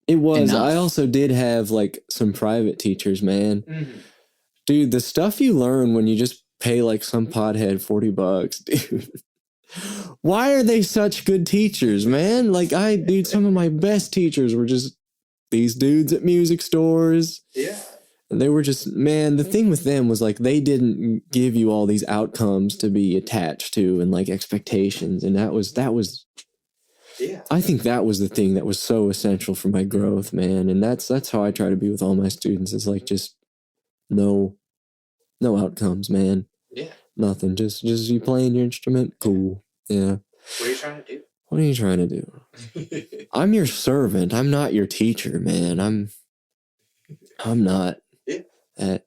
It was. Enough. I also did have like some private teachers, man. Dude, the stuff you learn when you just pay like some pothead $40, dude. Why are they such good teachers, man? Like dude, some of my best teachers were just these dudes at music stores. Yeah. And they were just, man, the thing with them was like they didn't give you all these outcomes to be attached to and like expectations. And that was I think that was the thing that was so essential for my growth, man. And that's how I try to be with all my students. It's like just no outcomes, man. Yeah. Nothing. Just you playing your instrument, cool. Yeah. What are you trying to do? What are you trying to do? I'm your servant. I'm not your teacher, man. I'm not. Yeah.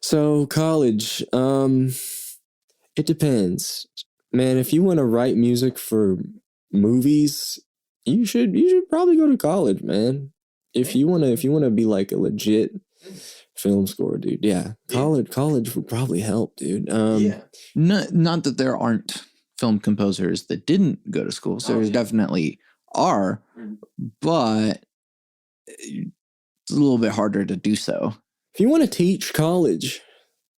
So college, it depends, man. If you want to write music for movies, you should probably go to college, man. If you want to be like a legit film score, dude. Yeah. College would probably help, dude. Not that there aren't film composers that didn't go to school. So there definitely are, but it's a little bit harder to do so. If you want to teach college,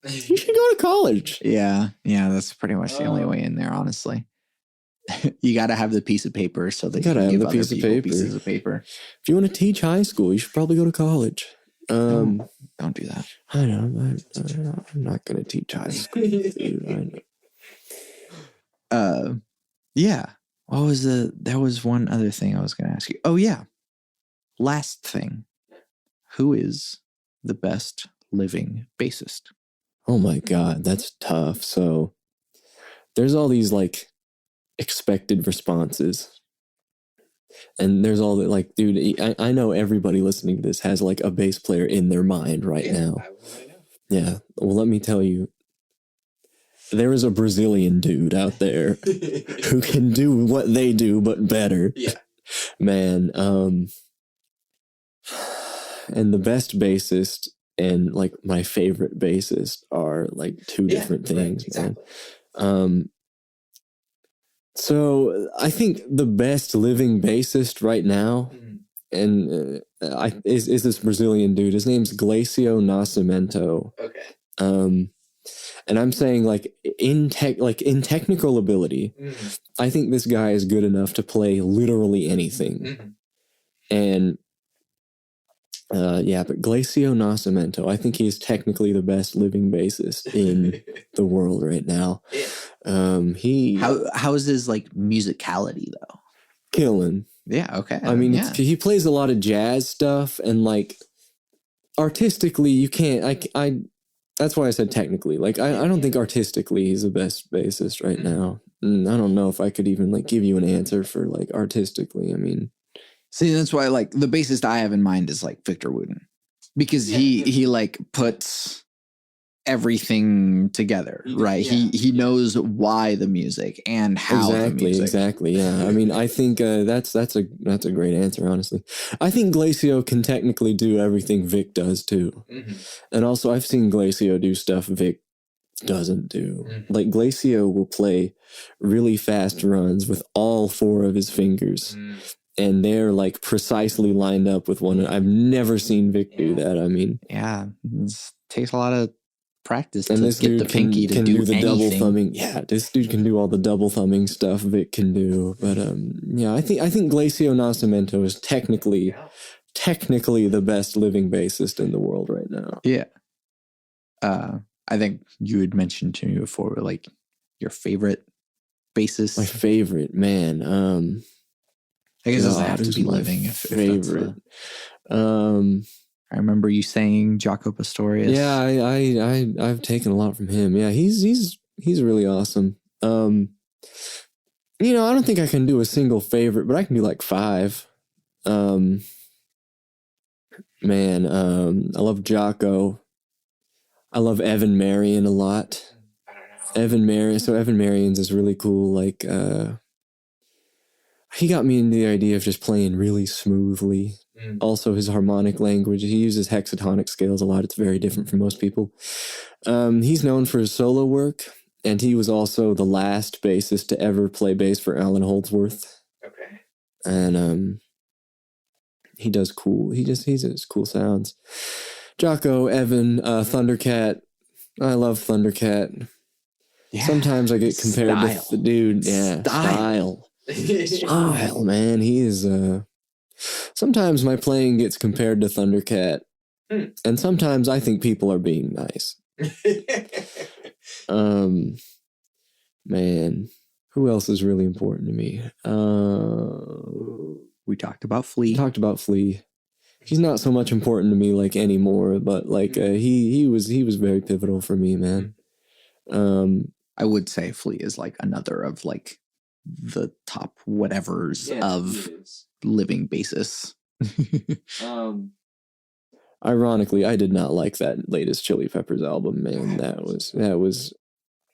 you should go to college. Yeah, that's pretty much the only way in there, honestly. You got to have the piece of paper so that you can give other people pieces of paper. If you want to teach high school, you should probably go to college. Don't do that. I know. I'm not going to teach high school, dude. I know. Yeah. What was there was one other thing I was going to ask you. Oh, yeah. last thing, who is the best living bassist? Oh my God, that's tough. So there's all these like expected responses. And there's all that, like, dude, I know everybody listening to this has like a bass player in their mind right now. Yeah. Well, let me tell you, there is a Brazilian dude out there who can do what they do, but better. Yeah. Man. And the best bassist and like my favorite bassist are like two different things, exactly. man. So I think the best living bassist right now, and is this Brazilian dude. His name's Glacio Nascimento. Okay. And I'm saying like in technical ability, I think this guy is good enough to play literally anything. And but Glacio Nascimento, I think he's technically the best living bassist in the world right now. How is his like musicality though? Killing. Yeah. Okay. I mean, he plays a lot of jazz stuff, and like artistically, you can't. I that's why I said technically. Like I don't think artistically he's the best bassist right now. And I don't know if I could even like give you an answer for like artistically. I mean. See, that's why like the bassist I have in mind is like Victor Wooten, because he like puts everything together, right? He knows why the music and how the music. Exactly. Yeah. I mean, I think that's a great answer, honestly. I think Glacio can technically do everything Vic does too. And also I've seen Glacio do stuff Vic doesn't do. Like Glacio will play really fast runs with all four of his fingers. And they're like precisely lined up with one. I've never seen Vic do that. I mean, it takes a lot of practice and to this get dude the pinky can to do the anything. double thumbing. Yeah, this dude can do all the double thumbing stuff Vic can do. But I think Glacio Nascimento is technically the best living bassist in the world right now. Yeah. I think you had mentioned to me before, like your favorite bassist. My favorite, man. I guess it doesn't have to be living. Favorite. I remember you saying Jaco Pastorius. Yeah, I've taken a lot from him. Yeah, he's really awesome. I don't think I can do a single favorite, but I can do like 5. I love Jaco. I love Evan Marion a lot. Evan Marion's is really cool. Like, he got me into the idea of just playing really smoothly. Also, his harmonic language. He uses hexatonic scales a lot. It's very different from most people. He's known for his solo work, and he was also the last bassist to ever play bass for Alan Holdsworth. Okay. And he does cool. He has cool sounds. Jaco, Evan, Thundercat. I love Thundercat. Yeah. Sometimes I get compared with the dude. Yeah, style. Style, man. He is. Sometimes my playing gets compared to Thundercat, and sometimes I think people are being nice. Man, who else is really important to me? We talked about Flea. He's not so much important to me like anymore, but like he was very pivotal for me, man. I would say Flea is like another of like the top whatevers of living bassists. Ironically, I did not like that latest Chili Peppers album, man. It was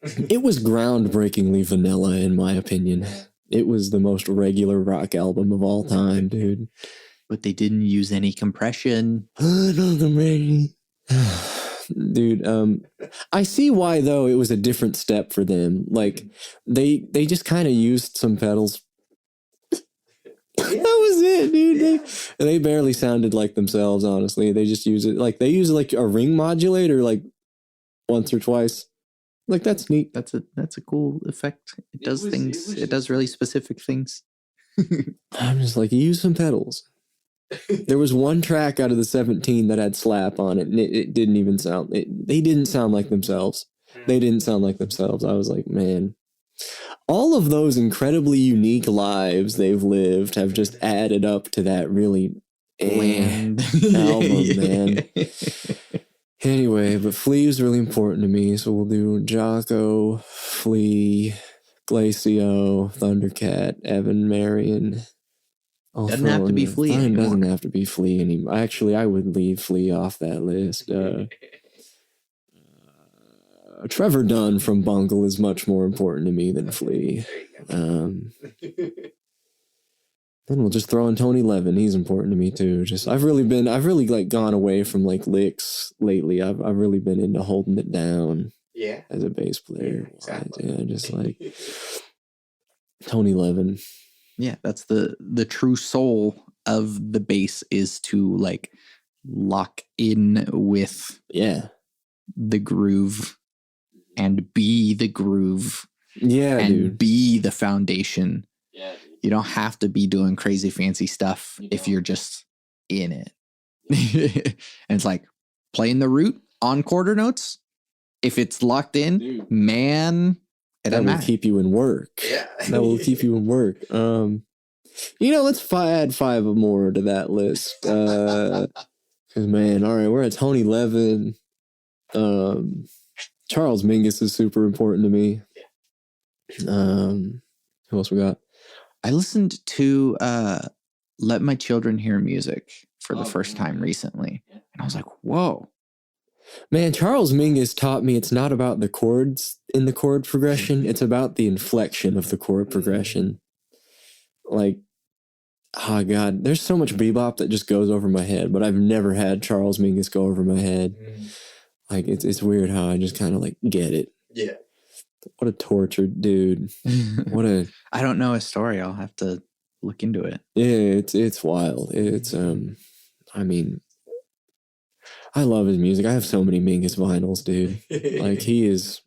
groundbreakingly vanilla in my opinion. It was the most regular rock album of all time, dude. But they didn't use any compression. Dude, I see why though it was a different step for them. Like they just kind of used some pedals. That was it, dude. They barely sounded like themselves, honestly. They just use it like they use like a ring modulator like once or twice. Like that's neat. That's a cool effect. It does things. It does really specific things. I'm just like, use some pedals. There was one track out of the 17 that had slap on it, and it didn't even sound. They didn't sound like themselves. They didn't sound like themselves. I was like, man, all of those incredibly unique lives they've lived have just added up to that really Land album, man. Anyway, but Flea is really important to me, so we'll do Jocko, Flea, Glacio, Thundercat, Evan, Marion. Doesn't have to be Flea Fine, anymore. doesn't have to be Flea anymore. Actually, I would leave Flea off that list. Trevor Dunn from Bungle is much more important to me than Flea. Then we'll just throw in Tony Levin. He's important to me too. I've really like gone away from like licks lately. I've really been into holding it down. Yeah. As a bass player. Yeah, exactly. Yeah, just like Tony Levin. Yeah, that's the true soul of the bass, is to like lock in with the groove and be the groove. Yeah, and dude. be the foundation. Yeah. You don't have to be doing crazy fancy stuff if you're just in it. And it's like playing the root on quarter notes. If it's locked in, Dude. man, that will keep you in work. Yeah. That will keep you in work. Let's add 5 more to that list. Because man, all right, we're at Tony Levin. Charles Mingus is super important to me. Who else we got? I listened to Let My Children Hear Music for the first time recently. And I was like, whoa. Man, Charles Mingus taught me it's not about the chords in the chord progression. It's about the inflection of the chord progression. Like, oh God, there's so much bebop that just goes over my head, but I've never had Charles Mingus go over my head. Like, it's weird how I just kind of like get it. Yeah. What a tortured dude. I don't know his story. I'll have to look into it. Yeah, it's wild. I love his music. I have so many Mingus vinyls, dude. Like, he is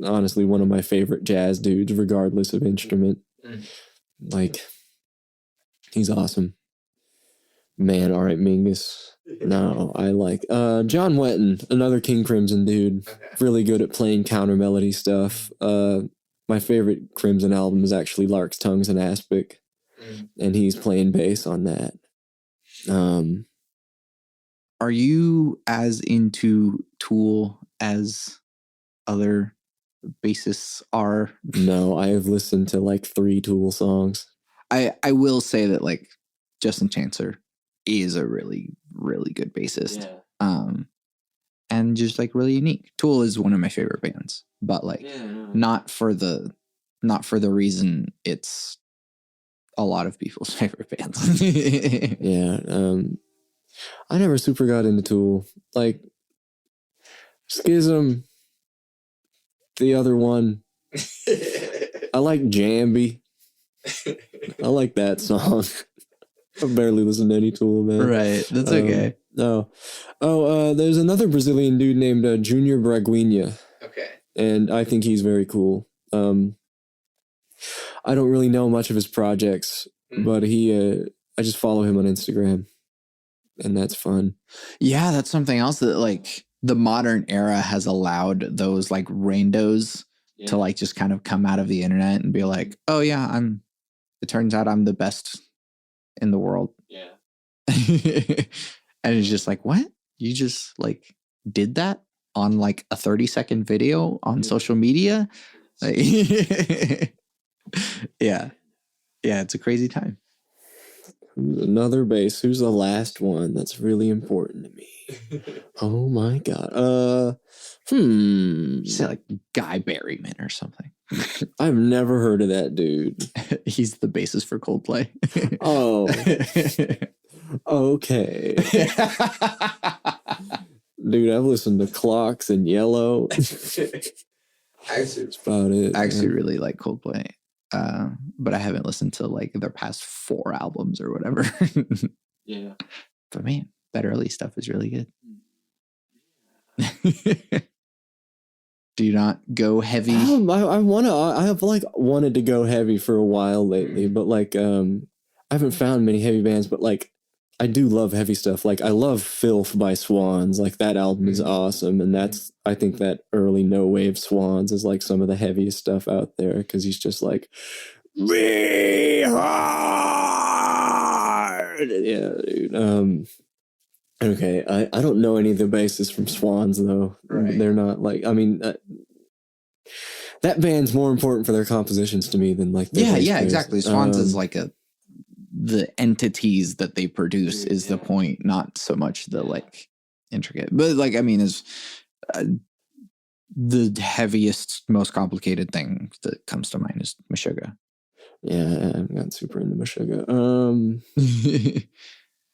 honestly one of my favorite jazz dudes, regardless of instrument. Like, he's awesome. Man, all right, Mingus. No, I like John Wetton, another King Crimson dude. Really good at playing counter melody stuff. My favorite Crimson album is actually Lark's Tongues and Aspic, and he's playing bass on that. Are you as into Tool as other bassists are? No, I have listened to like 3 Tool songs. I will say that like Justin Chancer is a really, really good bassist. Yeah. And just like really unique. Tool is one of my favorite bands, but like not for the reason it's a lot of people's favorite bands. Yeah. I never super got into Tool. Like, Schism, the other one. I like Jambi. I like that song. I barely listen to any Tool, man. Right, that's okay. No. There's another Brazilian dude named Junior Braguinha. Okay. And I think he's very cool. I don't really know much of his projects, but I just follow him on Instagram. And that's fun. Yeah, that's something else that like the modern era has allowed those like randos to like just kind of come out of the internet and be like, oh yeah, it turns out I'm the best in the world. Yeah. And it's just like, what? You just like did that on like a 30-second video on social media? Like, yeah. Yeah, it's a crazy time. Another bass. Who's the last one? That's really important to me. Oh my God. Say like Guy Berryman or something. I've never heard of that dude. He's the bassist for Coldplay. Oh. Okay. Dude, I've listened to Clocks and Yellow. That's about it. I actually really like Coldplay. But I haven't listened to like their past 4 albums or whatever. Yeah. But man, that early stuff is really good. Do you not go heavy? I have like wanted to go heavy for a while lately, but like I haven't found many heavy bands, but like I do love heavy stuff. Like I love Filth by Swans. Like that album is awesome, and I think that early no wave Swans is like some of the heaviest stuff out there, because he's just like, be hard. Yeah, dude. Okay, I don't know any of the bassists from Swans though. Right. They're not like, I mean, that band's more important for their compositions to me than like their bass players. Exactly. Swans is like the entities that they produce is the point, not so much the like intricate. But like, I mean, is the heaviest, most complicated thing that comes to mind is Meshuggah. Yeah, I'm not super into Meshuggah.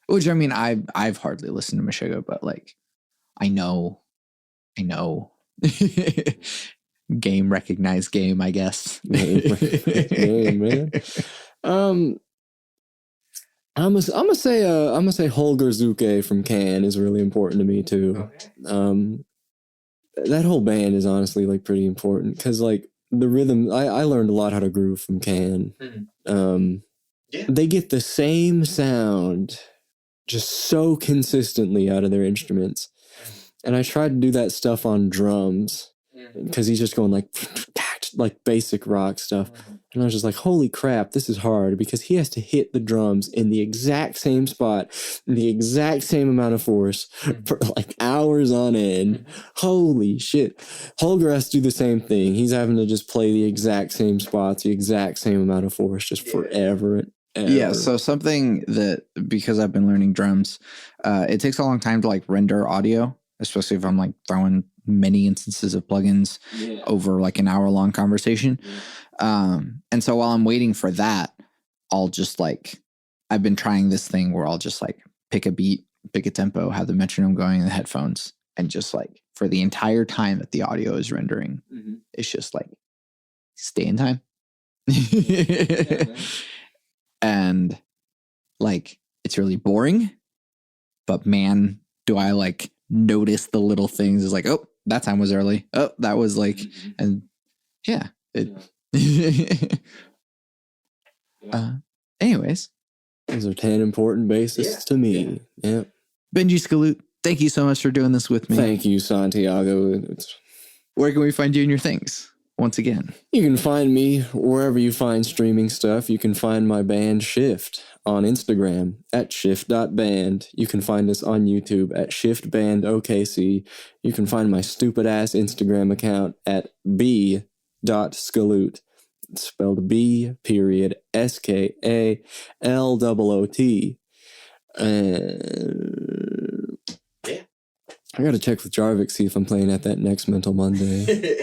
Which, I mean, I've hardly listened to Meshuggah, but like, I know. Game recognized game, I guess. Game, man. I'm gonna say Holger Zuke from Can is really important to me too. Okay. That whole band is honestly like pretty important because like the rhythm. I learned a lot how to groove from Can. They get the same sound just so consistently out of their instruments, and I tried to do that stuff on drums because he's just going like basic rock stuff. And I was just like, holy crap, this is hard because he has to hit the drums in the exact same spot, the exact same amount of force for like hours on end. Holy shit. Holger has to do the same thing. He's having to just play the exact same spots, the exact same amount of force, just forever and ever. Yeah, so something that, because I've been learning drums, it takes a long time to like render audio, especially if I'm like throwing many instances of plugins over like an hour-long conversation. And so while I'm waiting for that, I'll just like, I've been trying this thing where I'll just like pick a beat, pick a tempo, have the metronome going in the headphones, and just like for the entire time that the audio is rendering, it's just like stay in time. And like, it's really boring, but man, do I like notice the little things. It's like, oh, that time was early. Oh, that was like, and yeah. Anyways, those are 10 important bassists to me. Yeah. Benji Skaloot, thank you so much for doing this with me. Thank you, Santiago. Where can we find you and your things? Once again, you can find me wherever you find streaming stuff. You can find my band Shift on Instagram at shift.band. You can find us on YouTube at shiftbandokc. You can find my stupid ass Instagram account at b.skaloot. It's spelled B period SKALOOT. I gotta check with Jarvik, see if I'm playing at that next Mental Monday.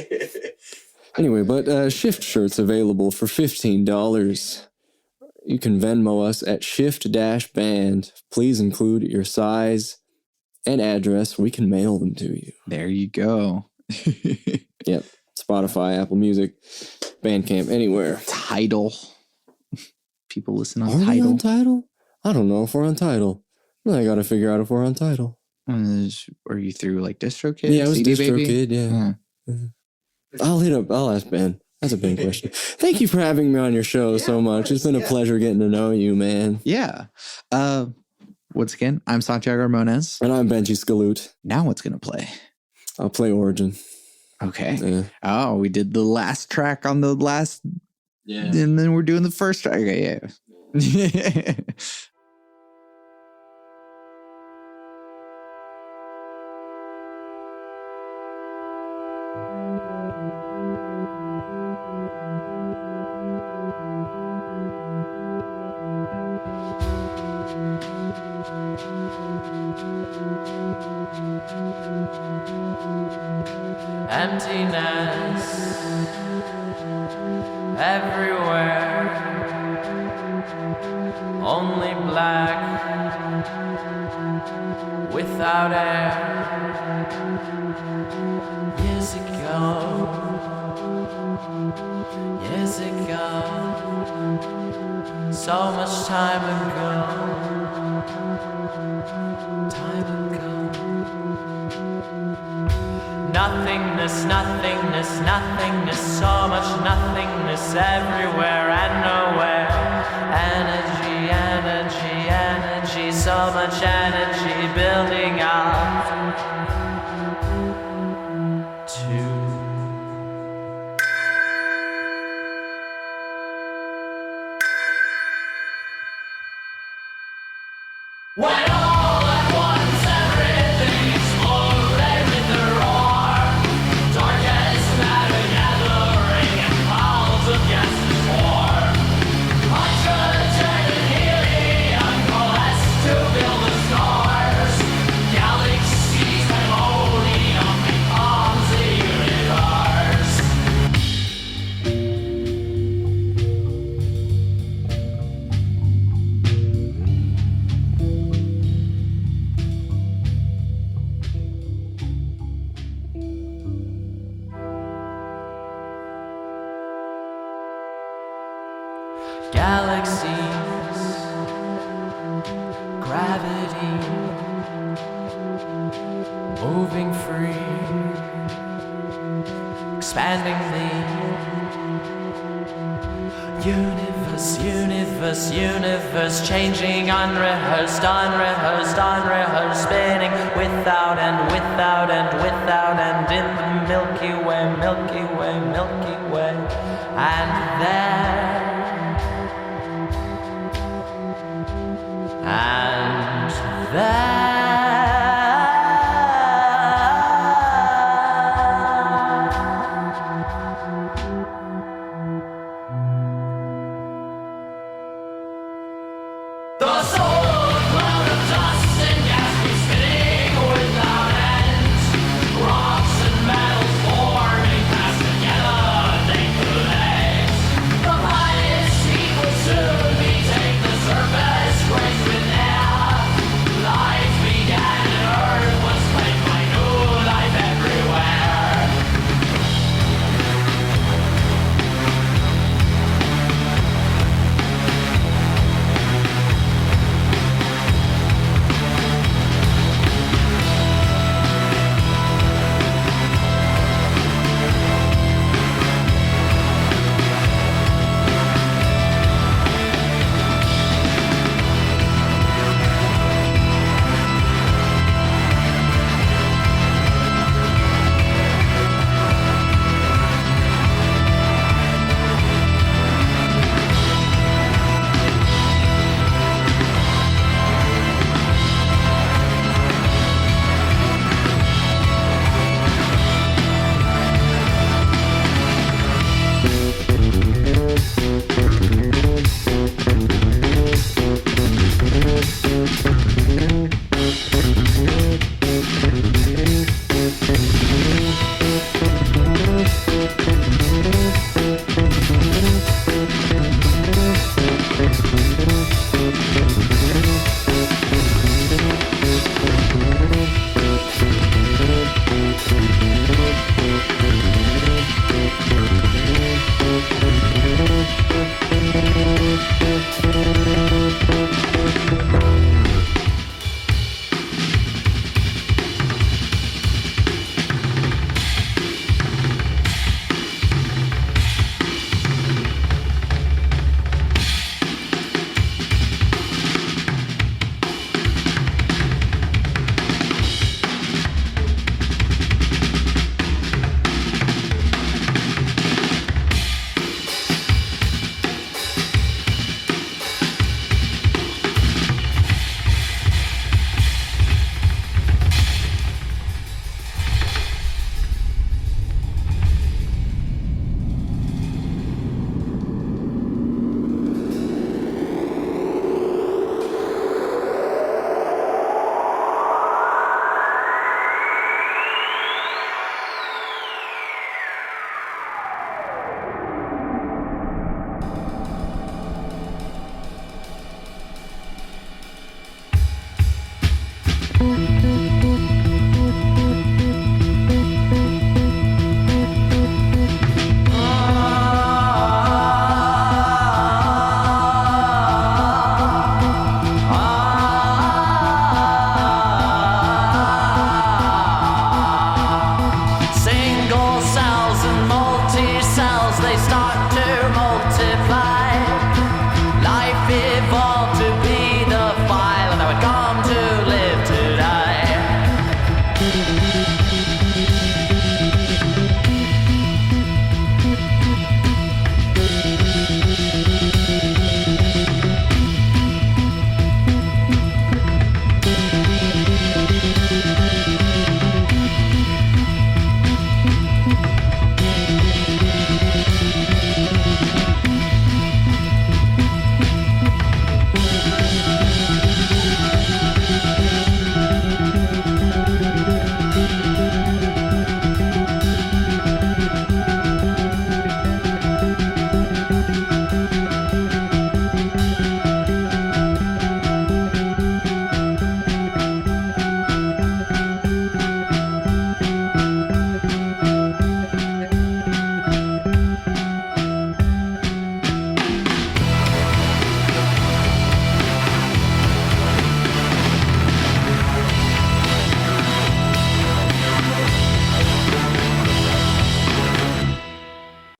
Anyway, but Shift shirts available for $15. You can Venmo us at shift-band. Please include your size and address. We can mail them to you. There you go. Yep. Spotify, Apple Music, Bandcamp, anywhere. Tidal. People listen on Are Tidal. we on Tidal? I don't know if we're on Tidal. I gotta figure out if we're on Tidal. Are you through like DistroKid? Yeah, it was CD DistroKid, yeah. I'll ask Ben. That's a big question. Thank you for having me on your show so much. It's been a pleasure getting to know you, man. Yeah. Once again, I'm Santiago Ramones. And I'm Benji Skaloot. Now what's going to play? I'll play Origin. Okay. Yeah. Oh, we did the last track on the last. Yeah. And then we're doing the first track. Okay, yeah. Emptiness everywhere, only black without air. Years ago, so much time ago. Nothingness, nothingness, nothingness, so much nothingness everywhere and nowhere. Energy, energy, energy, so much energy building up to galaxies, gravity, moving free, expanding the universe, changing, unrehearsed, spinning without and in the Milky Way, and there, and there. The soul cloud of dust and gas keeps spinning without end. Rocks and metals forming fast together, they collect. The planet's heat will soon retake the surface, grace with air.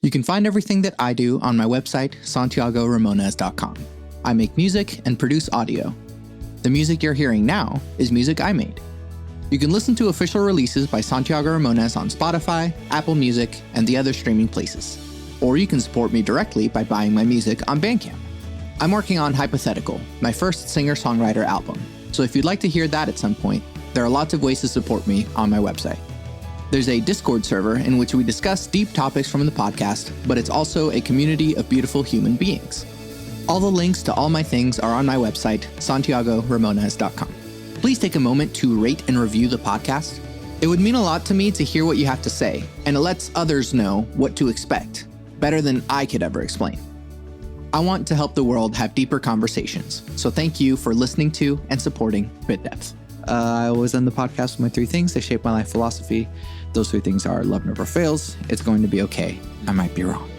You can find everything that I do on my website, santiagoramones.com. I make music and produce audio. The music you're hearing now is music I made. You can listen to official releases by Santiago Ramones on Spotify, Apple Music, and the other streaming places. Or you can support me directly by buying my music on Bandcamp. I'm working on Hypothetical, my first singer-songwriter album, so if you'd like to hear that at some point, there are lots of ways to support me on my website. There's a Discord server in which we discuss deep topics from the podcast, but it's also a community of beautiful human beings. All the links to all my things are on my website, santiagoramones.com. Please take a moment to rate and review the podcast. It would mean a lot to me to hear what you have to say, and it lets others know what to expect, better than I could ever explain. I want to help the world have deeper conversations, so thank you for listening to and supporting Bit Depth. I always end the podcast with my 3 things that shape my life philosophy. Those 3 things are: love never fails, it's going to be okay, I might be wrong.